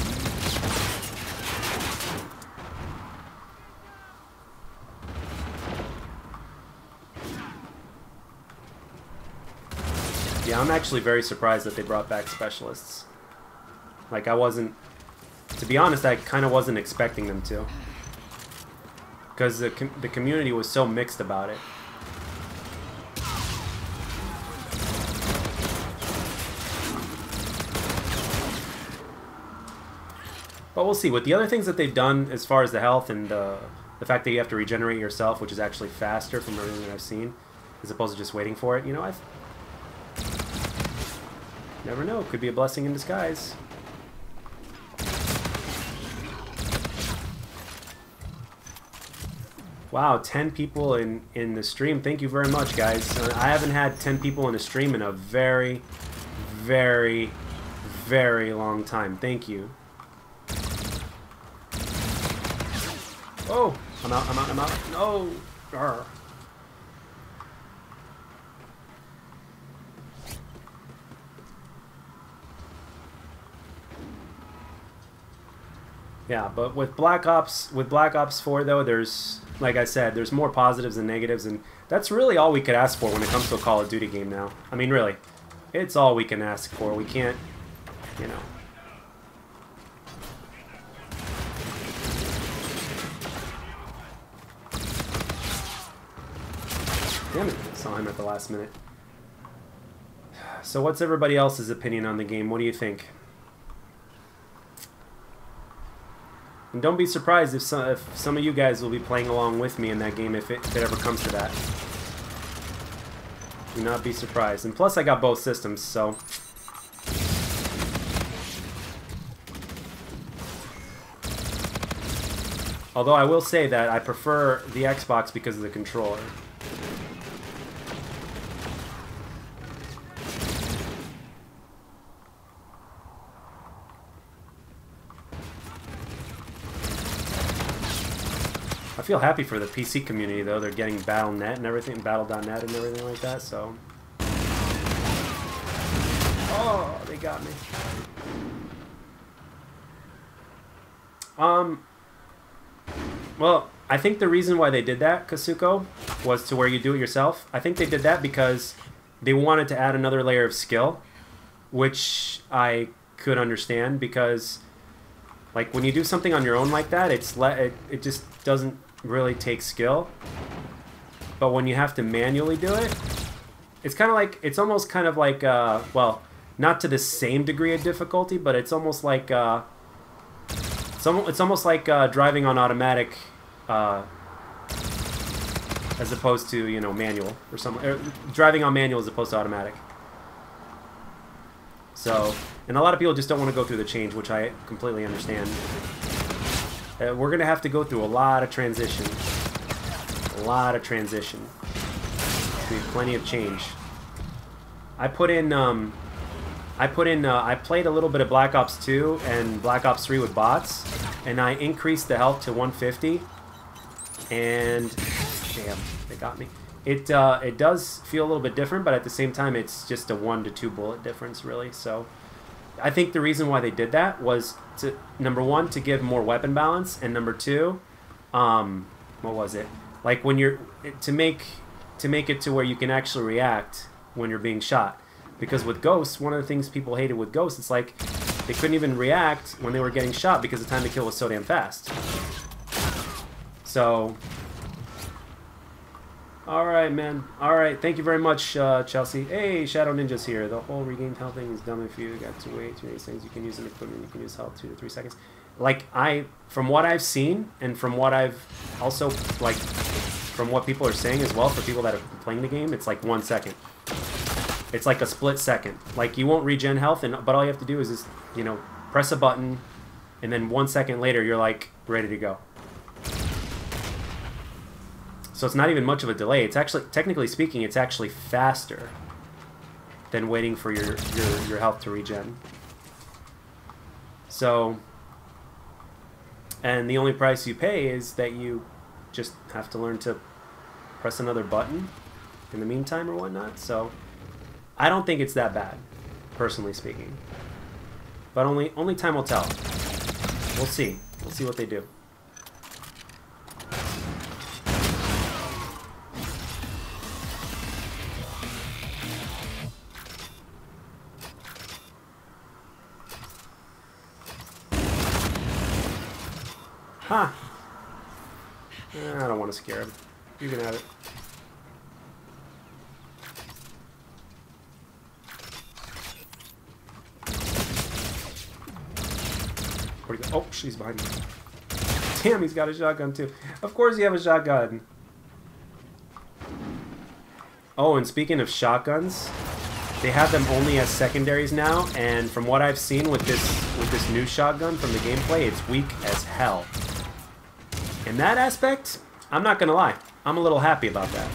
Yeah, I'm actually very surprised that they brought back specialists. Like, I wasn't... To be honest, I kind of wasn't expecting them to. Because the community was so mixed about it. But we'll see. With the other things that they've done as far as the health and the fact that you have to regenerate yourself, which is actually faster from everything that I've seen, as opposed to just waiting for it, you know, I've... Never know. Could be a blessing in disguise. Wow, 10 people in the stream. Thank you very much, guys. I haven't had 10 people in a stream in a very, very, very long time. Thank you. Oh! I'm out. No! Arr. Yeah, but with Black Ops 4 though, there's, like I said, there's more positives than negatives, and that's really all we could ask for when it comes to a Call of Duty game now. I mean, really, it's all we can ask for. We can't, you know. Damn it, saw him at the last minute. So what's everybody else's opinion on the game? What do you think? And don't be surprised if some of you guys will be playing along with me in that game if it ever comes to that. Do not be surprised. And plus I got both systems, so... Although I will say that I prefer the Xbox because of the controller. I feel happy for the PC community, though. They're getting Battle.net and everything, Battle.net and everything like that, so... Oh, they got me. Well, I think the reason why they did that, Kasuko, was to where you do it yourself. I think they did that because they wanted to add another layer of skill, which I could understand, because, like, when you do something on your own like that, it just doesn't really take skill. But when you have to manually do it, it's kind of like, it's almost kind of like, well, not to the same degree of difficulty, but it's almost like, it's almost like driving on automatic, as opposed to, you know, manual or something. Or driving on manual as opposed to automatic. So, and a lot of people just don't want to go through the change, which I completely understand. We're gonna have to go through a lot of transition. A lot of transition. There's plenty of change. I played a little bit of Black Ops 2 and Black Ops 3 with bots, and I increased the health to 150, And damn, they got me. It does feel a little bit different, but at the same time, it's just a 1 to 2 bullet difference, really. So I think the reason why they did that was to, number one, to give more weapon balance, and number two, what was it? Like when you're to make it to where you can actually react when you're being shot. Because with Ghosts, one of the things people hated with Ghosts, it's like they couldn't even react when they were getting shot because the time to kill was so damn fast. So, alright, man. Alright, thank you very much, Chelsea. Hey, Shadow Ninja's here. The whole regained health thing is dumb if you got to wait through these things. You can use an equipment, you can use health 2 to 3 seconds. Like, from what I've seen, and from what I've also, like, from what people are saying as well, for people that are playing the game, it's like 1 second. It's like a split second. Like, you won't regen health, but all you have to do is just, you know, press a button, and then 1 second later, you're, like, ready to go. So it's not even much of a delay. It's actually, technically speaking, it's actually faster than waiting for your health to regen. So, and the only price you pay is that you just have to learn to press another button in the meantime or whatnot. So I don't think it's that bad, personally speaking. But only time will tell. We'll see. We'll see what they do. Huh. I don't want to scare him. You can have it. Where'd he go? Oh, she's behind me. Damn, he's got a shotgun too. Of course you have a shotgun. Oh, and speaking of shotguns, they have them only as secondaries now, and from what I've seen with this new shotgun from the gameplay, it's weak as hell. In that aspect, I'm not gonna lie, I'm a little happy about that.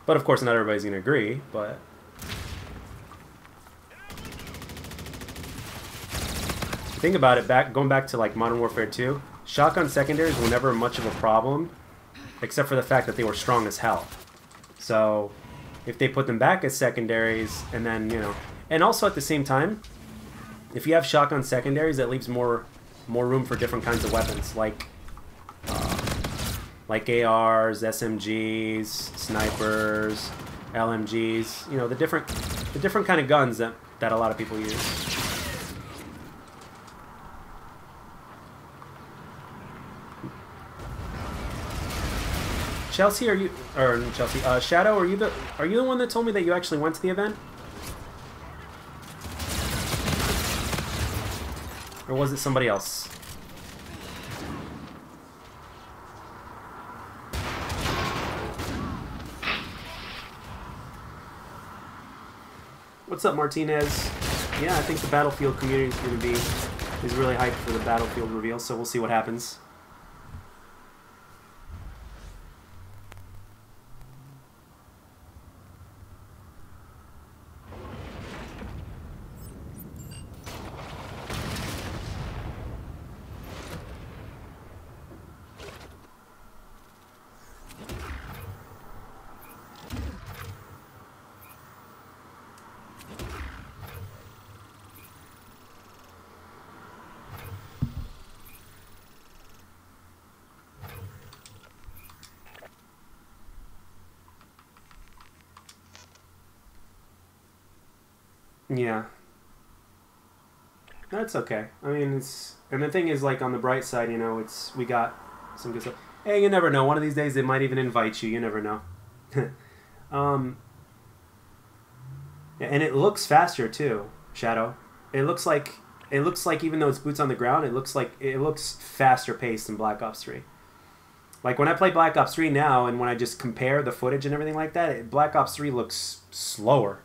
But of course, not everybody's gonna agree. But think about it, going back to like Modern Warfare 2, shotgun secondaries were never much of a problem, except for the fact that they were strong as hell. So if they put them back as secondaries, and then, you know, and also at the same time, if you have shotgun secondaries, that leaves more room for different kinds of weapons, like ARs, SMGs, snipers, LMGs. You know, the different kind of guns that a lot of people use. Chelsea, Shadow, are you the one that told me that you actually went to the event? Or was it somebody else? What's up, Martinez? Yeah, I think the Battlefield community is really hyped for the Battlefield reveal, so we'll see what happens. Yeah. That's okay. I mean, and the thing is, like, on the bright side, you know, we got some good stuff. Hey, you never know. One of these days, they might even invite you. You never know. Yeah, and it looks faster too, Shadow. It looks like even though it's boots on the ground, it looks faster paced than Black Ops 3. Like when I play Black Ops 3 now, and when I just compare the footage and everything like that, Black Ops 3 looks slower.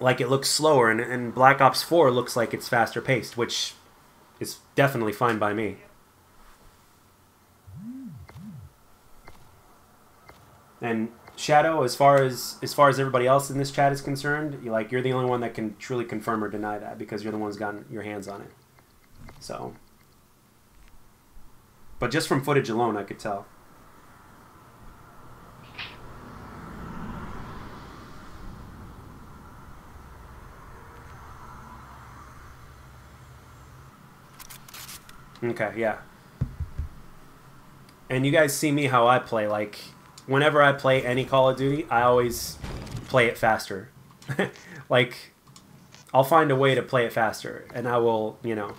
Like it looks slower, and Black Ops 4 looks like it's faster paced, which is definitely fine by me. And Shadow, as far as everybody else in this chat is concerned, you're the only one that can truly confirm or deny that because you're the one's gotten your hands on it. So, but just from footage alone, I could tell. Okay, yeah. And you guys see me how I play. Like, whenever I play any Call of Duty, I always play it faster. Like, I'll find a way to play it faster. And I will, you know,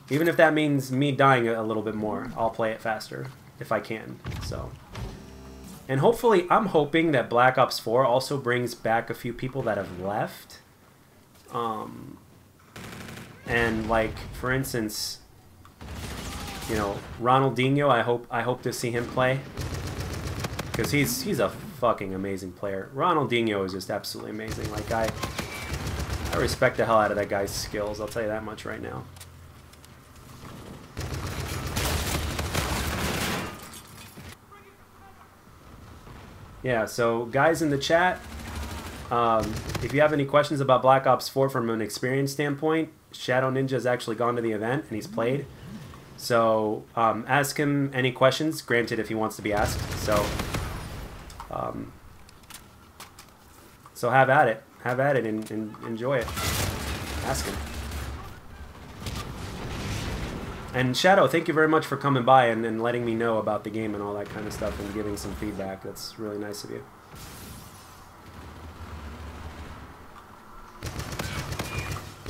even if that means me dying a little bit more, I'll play it faster if I can. So, and hopefully, I'm hoping that Black Ops 4 also brings back a few people that have left. And, like, for instance, you know, Ronaldinho, I hope to see him play, because he's a fucking amazing player. Ronaldinho is just absolutely amazing. Like, I respect the hell out of that guy's skills, I'll tell you that much right now. Yeah, so guys in the chat, if you have any questions about Black Ops 4 from an experience standpoint, Shadow Ninja's actually gone to the event and he's played. So ask him any questions, granted if he wants to be asked. So so have at it and enjoy it. Ask him. And Shadow, thank you very much for coming by and letting me know about the game and all that kind of stuff and giving some feedback. That's really nice of you.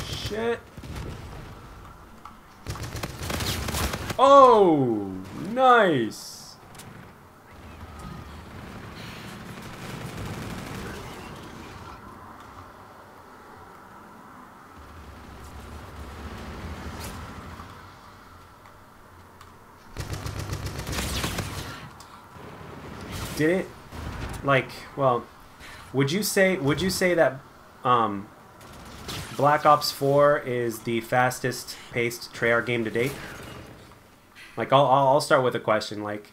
Shit. Oh, nice. Did it, like, well, would you say that Black Ops 4 is the fastest paced Treyarch game to date? Like, I'll start with a question. Like,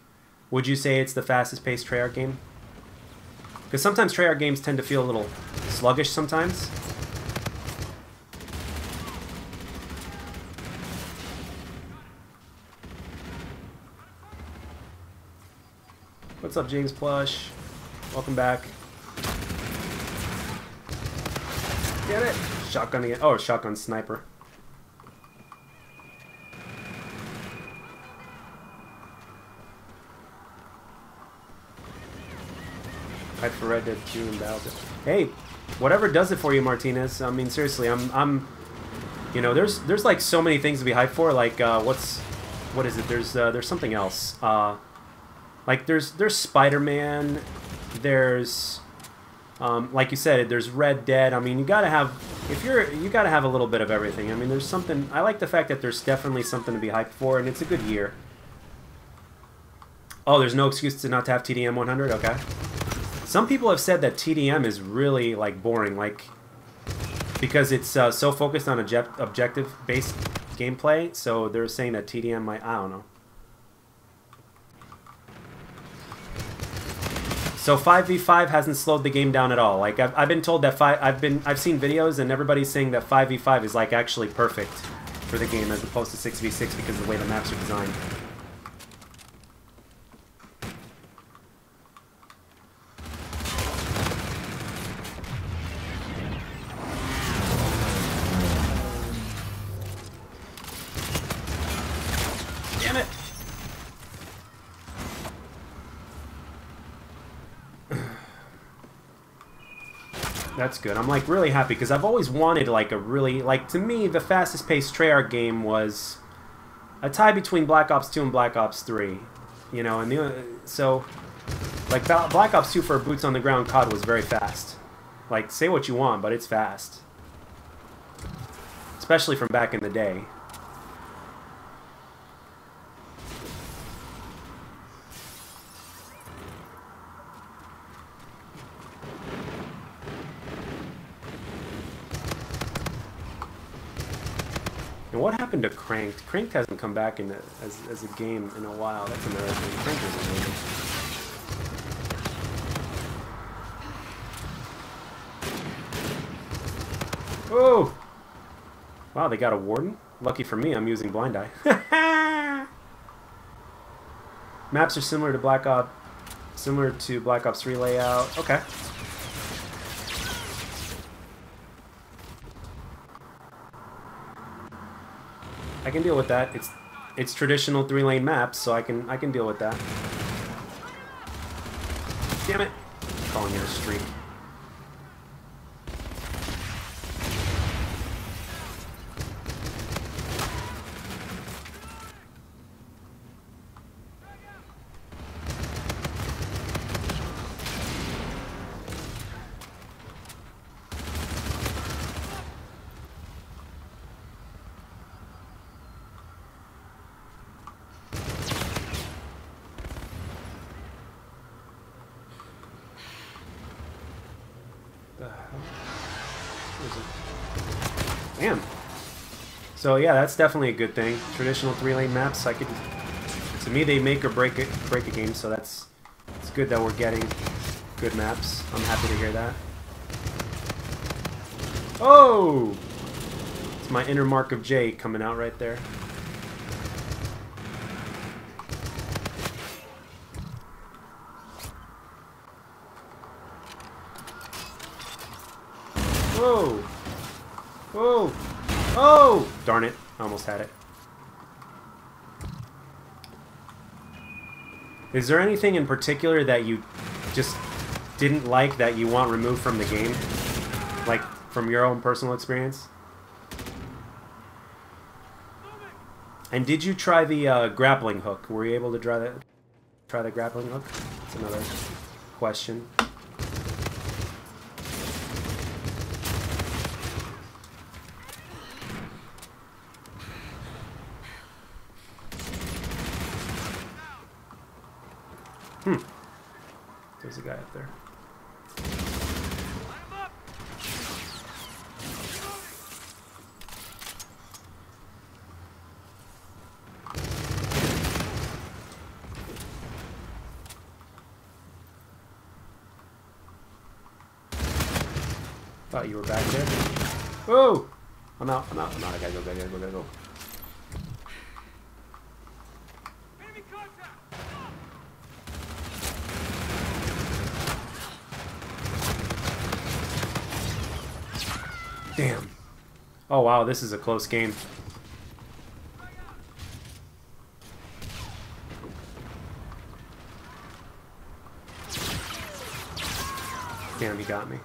would you say it's the fastest paced Treyarch game? Because sometimes Treyarch games tend to feel a little sluggish sometimes. What's up, James Plush? Welcome back. Get it! Shotgun again. Oh, shotgun sniper. Fight for Red Dead 2 and Battlefield. Hey, whatever does it for you, Martinez. I mean, seriously, I'm you know, there's like so many things to be hyped for. Like, what is it? There's something else. Like there's Spider-Man. There's like you said, there's Red Dead. I mean, you gotta have you gotta have a little bit of everything. I mean, there's something. I like the fact that there's definitely something to be hyped for, and it's a good year. Oh, there's no excuse to not have TDM 100. Okay. Some people have said that TDM is really, like, boring, like, because it's so focused on objective-based gameplay, so they're saying that TDM might, I don't know. So 5v5 hasn't slowed the game down at all. Like, I've been told that I've seen videos and everybody's saying that 5v5 is, like, actually perfect for the game as opposed to 6v6 because of the way the maps are designed. That's good. I'm like really happy because I've always wanted like a really, like, to me the fastest paced Treyarch game was a tie between Black Ops 2 and Black Ops 3, you know, and so like Black Ops 2 for boots on the ground COD was very fast. Like, say what you want, but it's fast, especially from back in the day. And what happened to Cranked? Cranked hasn't come back in as a game in a while. That's another thing. Cranked was amazing. Oh! Wow, they got a warden? Lucky for me, I'm using blind eye. Maps are similar to Black Ops 3 layout. Okay. I can deal with that. It's traditional 3-lane maps, so I can deal with that. Damn it! Calling it a streak. Damn. So yeah, that's definitely a good thing. Traditional 3-lane maps, to me, they make or break a game. So it's good that we're getting good maps. I'm happy to hear that. Oh, it's my inner Mark of J coming out right there. Whoa! Whoa! Oh! Darn it. I almost had it. Is there anything in particular that you just didn't like that you want removed from the game? Like, from your own personal experience? And did you try the grappling hook? Were you able to try the grappling hook? That's another question. There's a guy up there. Thought you were back there. Oh! I'm out. I gotta go. Damn. Oh wow, this is a close game. Damn, he got me.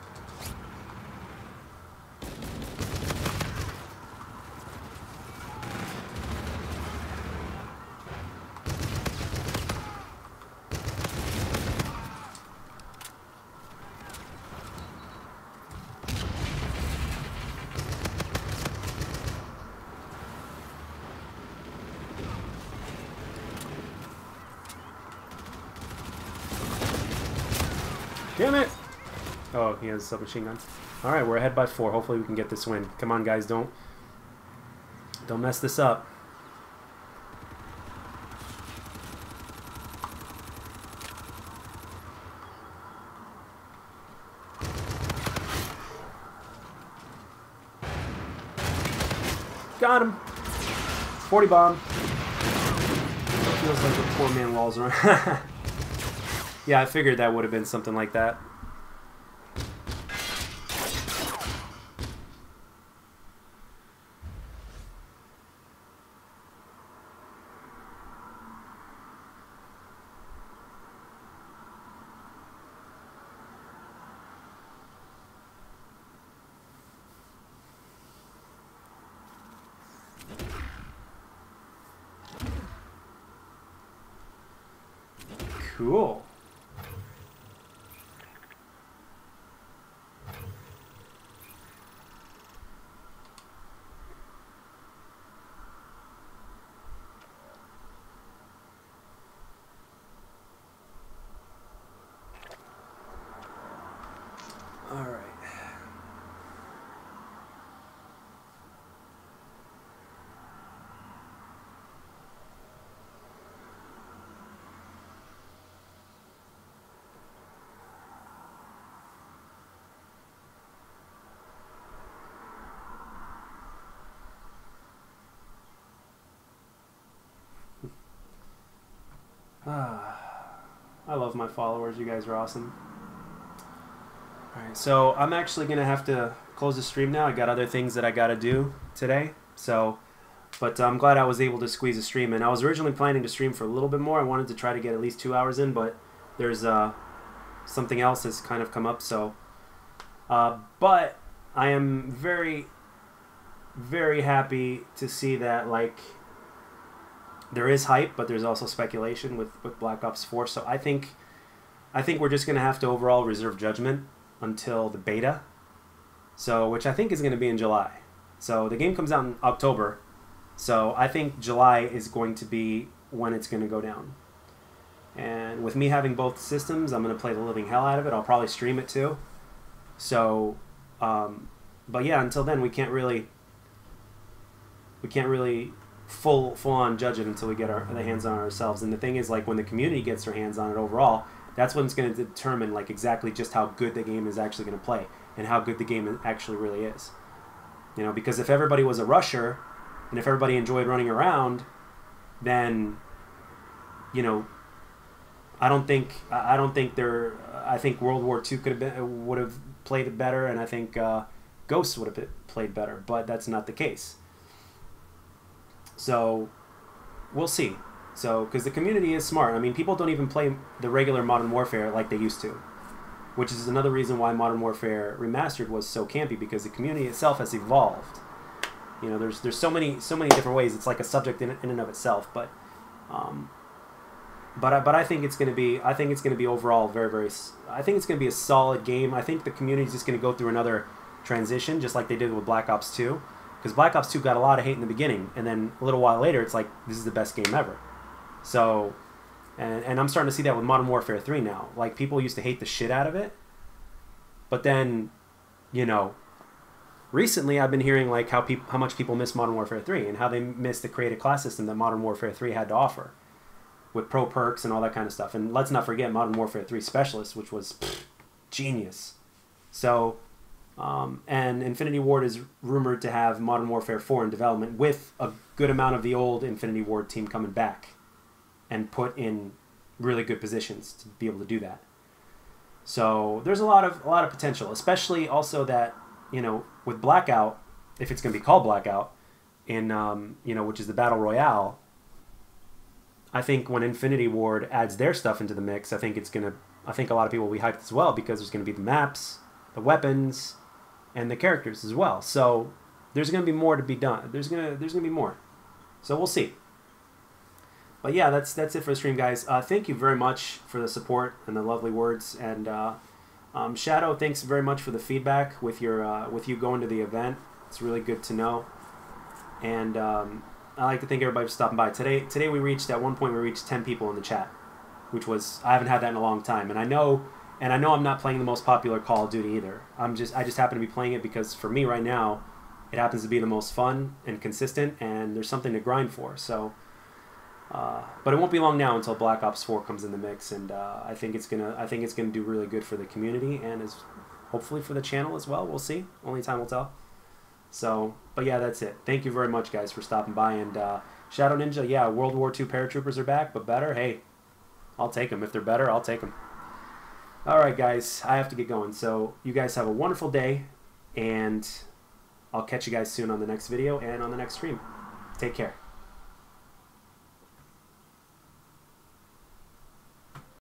Damn it! Oh, he has a submachine gun. Alright, we're ahead by 4. Hopefully we can get this win. Come on, guys, don't mess this up. Got him! 40 bomb. Feels like a poor man walls around. Yeah, I figured that would have been something like that. Cool. All right. I love my followers. You guys are awesome. Alright, so I'm actually going to have to close the stream now. I got other things that I got to do today. So, but I'm glad I was able to squeeze a stream in. I was originally planning to stream for a little bit more. I wanted to try to get at least 2 hours in, but there's something else that's kind of come up. So, but I am very, very happy to see that, like, there is hype, but there's also speculation with Black Ops 4. So I think we're just going to have to overall reserve judgment until the beta. So, which I think is going to be in July. So the game comes out in October. So I think July is going to be when it's going to go down. And with me having both systems, I'm going to play the living hell out of it. I'll probably stream it too. So, but yeah, until then we can't really full on judge it until we get the hands on it ourselves. And the thing is, like, when the community gets their hands on it overall, that's when it's going to determine, like, exactly just how good the game is actually going to play and how good the game actually really is. You know, because if everybody was a rusher and if everybody enjoyed running around, then, you know, I think World War II would have played it better, and I think Ghosts would have played better, but that's not the case. So we'll see. So, because the community is smart. I mean, people don't even play the regular Modern Warfare like they used to, which is another reason why Modern Warfare Remastered was so campy, because the community itself has evolved. You know, there's so many different ways. It's like a subject in and of itself. But I think it's going to be overall very, very. I think it's going to be a solid game. I think the community is just going to go through another transition, just like they did with Black Ops 2, because Black Ops 2 got a lot of hate in the beginning, and then a little while later, it's like, this is the best game ever. So, and I'm starting to see that with Modern Warfare 3 now. Like, people used to hate the shit out of it, but then, you know, recently I've been hearing, like, how much people miss Modern Warfare 3 and how they miss the creative class system that Modern Warfare 3 had to offer, with pro perks and all that kind of stuff. And let's not forget Modern Warfare 3 Specialist, which was genius. So, and Infinity Ward is rumored to have Modern Warfare 4 in development, with a good amount of the old Infinity Ward team coming back and put in really good positions to be able to do that. So there's a lot of potential, especially also that, you know, with Blackout, if it's going to be called Blackout, in you know, which is the Battle Royale. I think when Infinity Ward adds their stuff into the mix, I think a lot of people will be hyped as well, because there's going to be the maps, the weapons, and the characters as well. So there's going to be more to be done. There's going to be more. So we'll see. But yeah, that's it for the stream, guys. Thank you very much for the support and the lovely words. And Shadow, thanks very much for the feedback with you going to the event. It's really good to know. And I like to thank everybody for stopping by. Today we reached, at one point we reached 10 people in the chat, which was, I haven't had that in a long time. And I know I'm not playing the most popular Call of Duty either. I just happen to be playing it because for me right now, it happens to be the most fun and consistent, and there's something to grind for. So, but it won't be long now until Black Ops 4 comes in the mix, and I think it's gonna do really good for the community, and is hopefully for the channel as well. We'll see. Only time will tell. So, but yeah, that's it. Thank you very much, guys, for stopping by. And Shadow Ninja, yeah, World War II paratroopers are back, but better. Hey, I'll take them. If they're better, I'll take them. All right, guys, I have to get going. So you guys have a wonderful day, and I'll catch you guys soon on the next video and on the next stream. Take care.